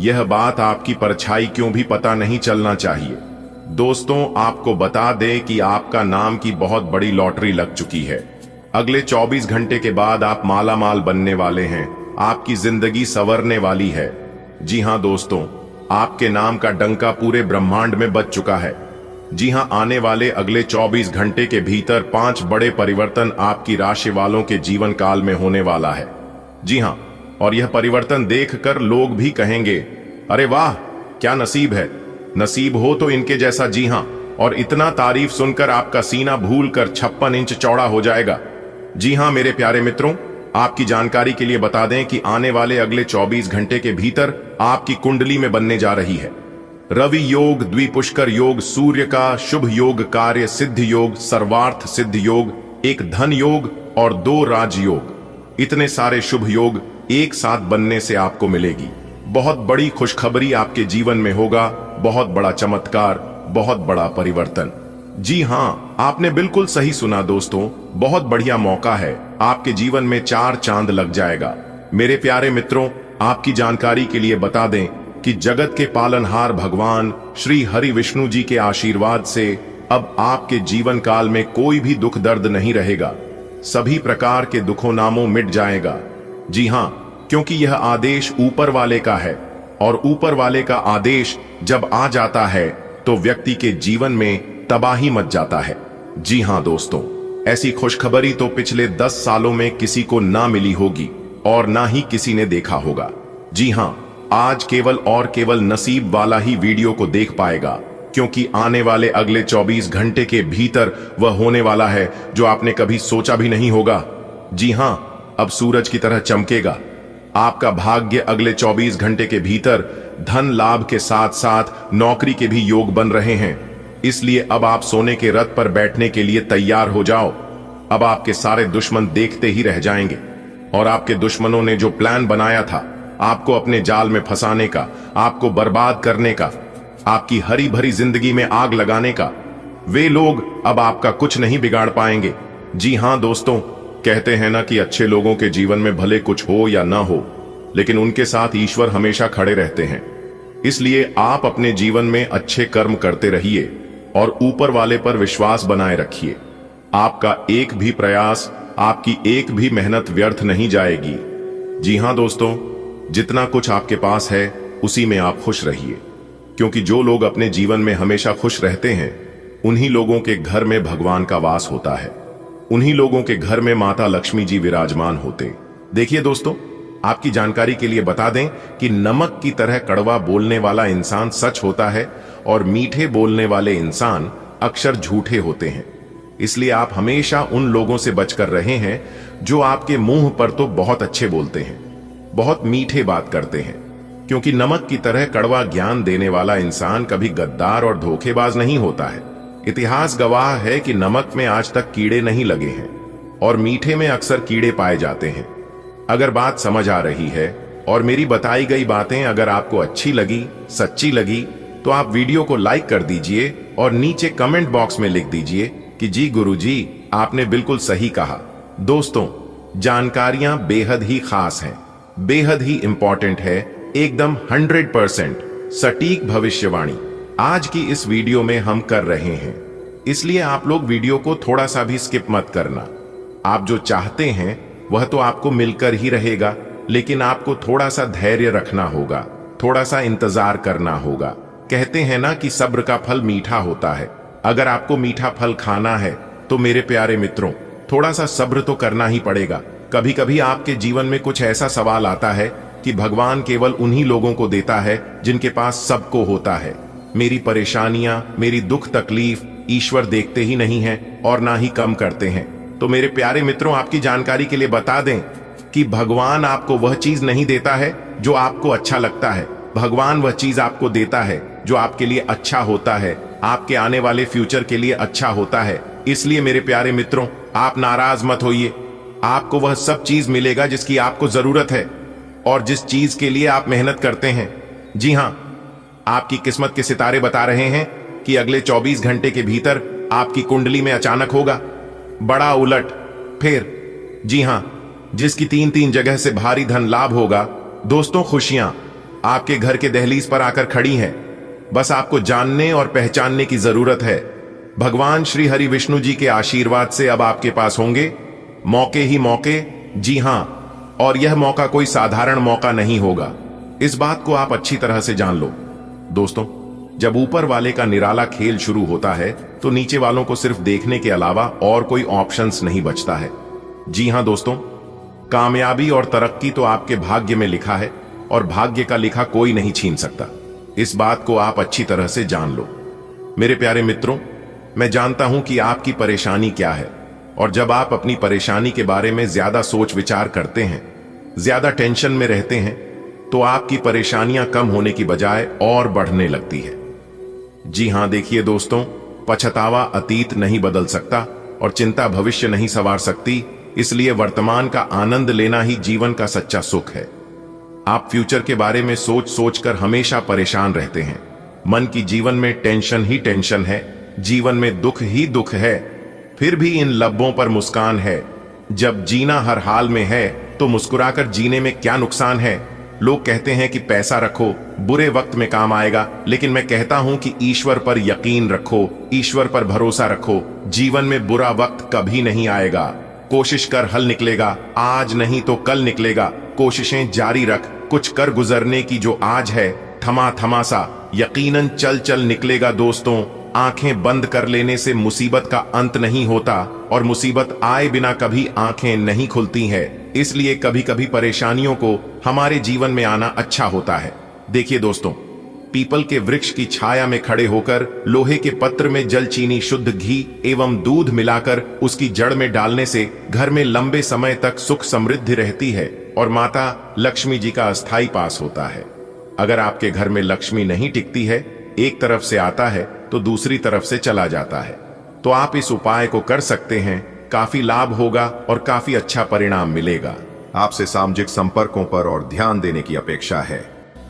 यह बात आपकी परछाई क्यों भी पता नहीं चलना चाहिए। दोस्तों, आपको बता दें कि आपका नाम की बहुत बड़ी लॉटरी लग चुकी है। अगले 24 घंटे के बाद आप माला माल बनने वाले हैं, आपकी जिंदगी संवरने वाली है। जी हां दोस्तों, आपके नाम का डंका पूरे ब्रह्मांड में बज चुका है। जी हां, आने वाले अगले 24 घंटे के भीतर 5 बड़े परिवर्तन आपकी राशि वालों के जीवन काल में होने वाला है। जी हां, और यह परिवर्तन देखकर लोग भी कहेंगे, अरे वाह, क्या नसीब है, नसीब हो तो इनके जैसा। जी हां, और इतना तारीफ सुनकर आपका सीना भूलकर 56 इंच चौड़ा हो जाएगा। जी हां मेरे प्यारे मित्रों, आपकी जानकारी के लिए बता दें कि आने वाले अगले 24 घंटे के भीतर आपकी कुंडली में बनने जा रही है रवि योग, द्विपुष्कर योग, सूर्य का शुभ योग, कार्य सिद्ध योग, सर्वार्थ सिद्ध योग, एक धन योग और 2 राज योग। इतने सारे शुभ योग एक साथ बनने से आपको मिलेगी। बहुत बड़ी खुशखबरी आपके जीवन में होगा, बहुत बड़ा चमत्कार, बहुत बड़ा परिवर्तन। जी हां, आपने बिल्कुल सही सुना दोस्तों, बहुत बढ़िया मौका है, आपके जीवन में 4 चांद लग जाएगा। मेरे प्यारे मित्रों, आपकी जानकारी के लिए बता दें कि जगत के पालनहार भगवान श्री हरि विष्णु जी के आशीर्वाद से अब आपके जीवन काल में कोई भी दुख दर्द नहीं रहेगा। सभी प्रकार के दुखों नामों मिट जाएगा। जी हां, क्योंकि यह आदेश ऊपर वाले का है, और ऊपर वाले का आदेश जब आ जाता है तो व्यक्ति के जीवन में तबाही मच जाता है। जी हां दोस्तों, ऐसी खुशखबरी तो पिछले 10 सालों में किसी को ना मिली होगी और ना ही किसी ने देखा होगा। जी हां, आज केवल और केवल नसीब वाला ही वीडियो को देख पाएगा, क्योंकि आने वाले अगले 24 घंटे के भीतर वह होने वाला है जो आपने कभी सोचा भी नहीं होगा। जी हां, अब सूरज की तरह चमकेगा। आपका भाग्य अगले 24 घंटे के भीतर धन लाभ के साथ साथ नौकरी के भी योग बन रहे हैं। इसलिए अब आप सोने के रथ पर बैठने के लिए तैयार हो जाओ। अब आपके सारे दुश्मन देखते ही रह जाएंगे, और आपके दुश्मनों ने जो प्लान बनाया था आपको अपने जाल में फंसाने का, आपको बर्बाद करने का, आपकी हरी भरी जिंदगी में आग लगाने का, वे लोग अब आपका कुछ नहीं बिगाड़ पाएंगे। जी हां दोस्तों, कहते हैं ना कि अच्छे लोगों के जीवन में भले कुछ हो या ना हो, लेकिन उनके साथ ईश्वर हमेशा खड़े रहते हैं। इसलिए आप अपने जीवन में अच्छे कर्म करते रहिए और ऊपर वाले पर विश्वास बनाए रखिए। आपका एक भी प्रयास, आपकी एक भी मेहनत व्यर्थ नहीं जाएगी। जी हां दोस्तों, जितना कुछ आपके पास है उसी में आप खुश रहिए, क्योंकि जो लोग अपने जीवन में हमेशा खुश रहते हैं उन्हीं लोगों के घर में भगवान का वास होता है, उन्हीं लोगों के घर में माता लक्ष्मी जी विराजमान होते। देखिए दोस्तों, आपकी जानकारी के लिए बता दें कि नमक की तरह कड़वा बोलने वाला इंसान सच होता है और मीठे बोलने वाले इंसान अक्सर झूठे होते हैं। इसलिए आप हमेशा उन लोगों से बचकर रहे हैं जो आपके मुंह पर तो बहुत अच्छे बोलते हैं, बहुत मीठे बात करते हैं, क्योंकि नमक की तरह कड़वा ज्ञान देने वाला इंसान कभी गद्दार और धोखेबाज नहीं होता है। इतिहास गवाह है कि नमक में आज तक कीड़े नहीं लगे हैं और मीठे में अक्सर कीड़े पाए जाते हैं। अगर बात समझ आ रही है और मेरी बताई गई बातें अगर आपको अच्छी लगी, सच्ची लगी, तो आप वीडियो को लाइक कर दीजिए और नीचे कमेंट बॉक्स में लिख दीजिए कि जी गुरुजी, आपने बिल्कुल सही कहा। दोस्तों, जानकारियां बेहद ही खास हैं, बेहद ही इंपॉर्टेंट है, एकदम 100% सटीक भविष्यवाणी आज की इस वीडियो में हम कर रहे हैं। इसलिए आप लोग वीडियो को थोड़ा सा भी स्किप मत करना। आप जो चाहते हैं वह तो आपको मिलकर ही रहेगा, लेकिन आपको थोड़ा सा धैर्य रखना होगा, थोड़ा सा इंतजार करना होगा। कहते हैं ना कि सब्र का फल मीठा होता है। अगर आपको मीठा फल खाना है तो मेरे प्यारे मित्रों, थोड़ा सा सब्र तो करना ही पड़ेगा। कभी कभी आपके जीवन में कुछ ऐसा सवाल आता है कि भगवान केवल उन्हीं लोगों को देता है जिनके पास सबको होता है। मेरी परेशानियां, मेरी दुख तकलीफ ईश्वर देखते ही नहीं हैं और ना ही कम करते हैं। तो मेरे प्यारे मित्रों, आपकी जानकारी के लिए बता दें कि भगवान आपको वह चीज नहीं देता है जो आपको अच्छा लगता है। भगवान वह चीज आपको देता है जो आपके लिए अच्छा होता है, आपके आने वाले फ्यूचर के लिए अच्छा होता है। इसलिए मेरे प्यारे मित्रों, आप नाराज मत होइए। आपको वह सब चीज मिलेगा जिसकी आपको जरूरत है और जिस चीज के लिए आप मेहनत करते हैं। जी हां, आपकी किस्मत के सितारे बता रहे हैं कि अगले 24 घंटे के भीतर आपकी कुंडली में अचानक होगा बड़ा उलट फिर। जी हां, जिसकी 3-3 जगह से भारी धन लाभ होगा। दोस्तों, खुशियां आपके घर के दहलीज पर आकर खड़ी हैं। बस आपको जानने और पहचानने की जरूरत है। भगवान श्री हरि विष्णु जी के आशीर्वाद से अब आपके पास होंगे मौके ही मौके। जी हां, और यह मौका कोई साधारण मौका नहीं होगा। इस बात को आप अच्छी तरह से जान लो। दोस्तों, जब ऊपर वाले का निराला खेल शुरू होता है तो नीचे वालों को सिर्फ देखने के अलावा और कोई ऑप्शंस नहीं बचता है। जी हां दोस्तों, कामयाबी और तरक्की तो आपके भाग्य में लिखा है और भाग्य का लिखा कोई नहीं छीन सकता। इस बात को आप अच्छी तरह से जान लो। मेरे प्यारे मित्रों, मैं जानता हूं कि आपकी परेशानी क्या है, और जब आप अपनी परेशानी के बारे में ज्यादा सोच विचार करते हैं, ज्यादा टेंशन में रहते हैं, तो आपकी परेशानियां कम होने की बजाय और बढ़ने लगती है। जी हां, देखिए दोस्तों, पछतावा अतीत नहीं बदल सकता और चिंता भविष्य नहीं संवार सकती। इसलिए वर्तमान का आनंद लेना ही जीवन का सच्चा सुख है। आप फ्यूचर के बारे में सोच सोचकर हमेशा परेशान रहते हैं। मन की जीवन में टेंशन ही टेंशन है, जीवन में दुख ही दुख है। फिर भी इन लब्बों पर मुस्कान है। जब जीना हर हाल में है तो मुस्कुराकर जीने में क्या नुकसान है। लोग कहते हैं कि पैसा रखो, बुरे वक्त में काम आएगा, लेकिन मैं कहता हूं कि ईश्वर पर यकीन रखो, ईश्वर पर भरोसा रखो। जीवन में बुरा वक्त कभी नहीं आएगा। कोशिश कर, हल निकलेगा। आज नहीं तो कल निकलेगा। कोशिशें जारी रख, कुछ कर गुजरने की जो आज है, थमा थमा सा यकीनन चल चल निकलेगा। दोस्तों, आंखें बंद कर लेने से मुसीबत का अंत नहीं होता और मुसीबत आए बिना कभी आंखें नहीं खुलती हैं। इसलिए कभी कभी परेशानियों को हमारे जीवन में आना अच्छा होता है। देखिए दोस्तों, पीपल के वृक्ष की छाया में खड़े होकर लोहे के पत्र में जल चीनी शुद्ध घी एवं दूध मिलाकर उसकी जड़ में डालने से घर में लंबे समय तक सुख समृद्धि रहती है और माता लक्ष्मी जी का अस्थायी पास होता है। अगर आपके घर में लक्ष्मी नहीं टिकती है, एक तरफ से आता है तो दूसरी तरफ से चला जाता है, तो आप इस उपाय को कर सकते हैं। काफी लाभ होगा और काफी अच्छा परिणाम मिलेगा। आपसे सामाजिक संपर्कों पर और ध्यान देने की अपेक्षा है।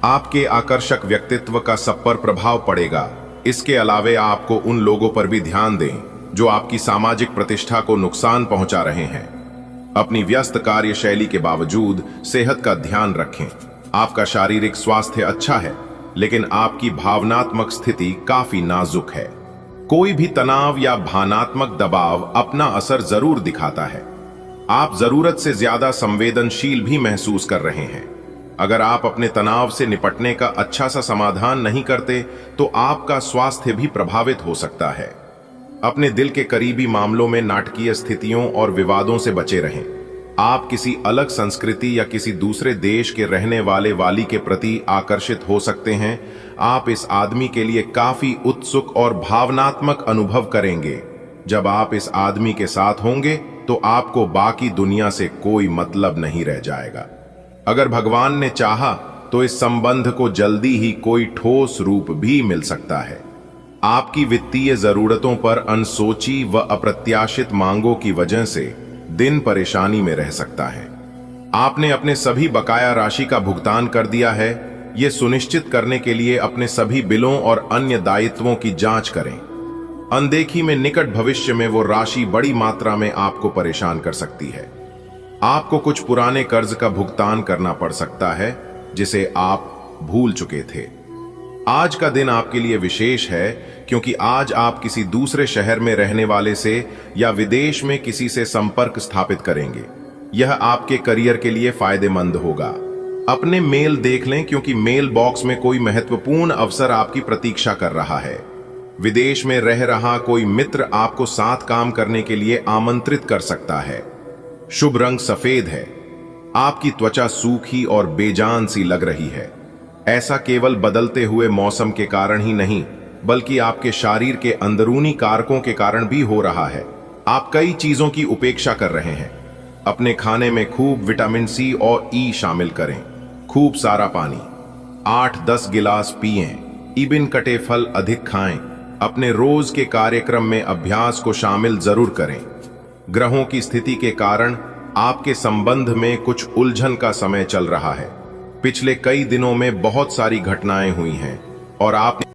आपके आकर्षक व्यक्तित्व का सब पर प्रभाव पड़ेगा। इसके अलावे आपको उन लोगों पर भी ध्यान दें जो आपकी सामाजिक प्रतिष्ठा को नुकसान पहुंचा रहे हैं। अपनी व्यस्त कार्यशैली के बावजूद सेहत का ध्यान रखें। आपका शारीरिक स्वास्थ्य अच्छा है, लेकिन आपकी भावनात्मक स्थिति काफी नाजुक है। कोई भी तनाव या भावनात्मक दबाव अपना असर जरूर दिखाता है। आप जरूरत से ज्यादा संवेदनशील भी महसूस कर रहे हैं। अगर आप अपने तनाव से निपटने का अच्छा सा समाधान नहीं करते तो आपका स्वास्थ्य भी प्रभावित हो सकता है। अपने दिल के करीबी मामलों में नाटकीय स्थितियों और विवादों से बचे रहें। आप किसी अलग संस्कृति या किसी दूसरे देश के रहने वाली के प्रति आकर्षित हो सकते हैं। आप इस आदमी के लिए काफी उत्सुक और भावनात्मक अनुभव करेंगे। जब आप इस आदमी के साथ होंगे तो आपको बाकी दुनिया से कोई मतलब नहीं रह जाएगा। अगर भगवान ने चाहा तो इस संबंध को जल्दी ही कोई ठोस रूप भी मिल सकता है। आपकी वित्तीय जरूरतों पर अनसोची व अप्रत्याशित मांगों की वजह से दिन परेशानी में रह सकता है। आपने अपने सभी बकाया राशि का भुगतान कर दिया है। यह सुनिश्चित करने के लिए अपने सभी बिलों और अन्य दायित्वों की जांच करें। अनदेखी में निकट भविष्य में वो राशि बड़ी मात्रा में आपको परेशान कर सकती है। आपको कुछ पुराने कर्ज का भुगतान करना पड़ सकता है जिसे आप भूल चुके थे। आज का दिन आपके लिए विशेष है क्योंकि आज आप किसी दूसरे शहर में रहने वाले से या विदेश में किसी से संपर्क स्थापित करेंगे। यह आपके करियर के लिए फायदेमंद होगा। अपने मेल देख लें क्योंकि मेल बॉक्स में कोई महत्वपूर्ण अवसर आपकी प्रतीक्षा कर रहा है। विदेश में रह रहा कोई मित्र आपको साथ काम करने के लिए आमंत्रित कर सकता है। शुभ रंग सफेद है। आपकी त्वचा सूखी और बेजान सी लग रही है। ऐसा केवल बदलते हुए मौसम के कारण ही नहीं, बल्कि आपके शरीर के अंदरूनी कारकों के कारण भी हो रहा है। आप कई चीजों की उपेक्षा कर रहे हैं। अपने खाने में खूब विटामिन सी और ई शामिल करें। खूब सारा पानी 8-10 गिलास पिएं। इबिन कटे फल अधिक खाएं। अपने रोज के कार्यक्रम में अभ्यास को शामिल जरूर करें। ग्रहों की स्थिति के कारण आपके संबंध में कुछ उलझन का समय चल रहा है। पिछले कई दिनों में बहुत सारी घटनाएं हुई हैं और आप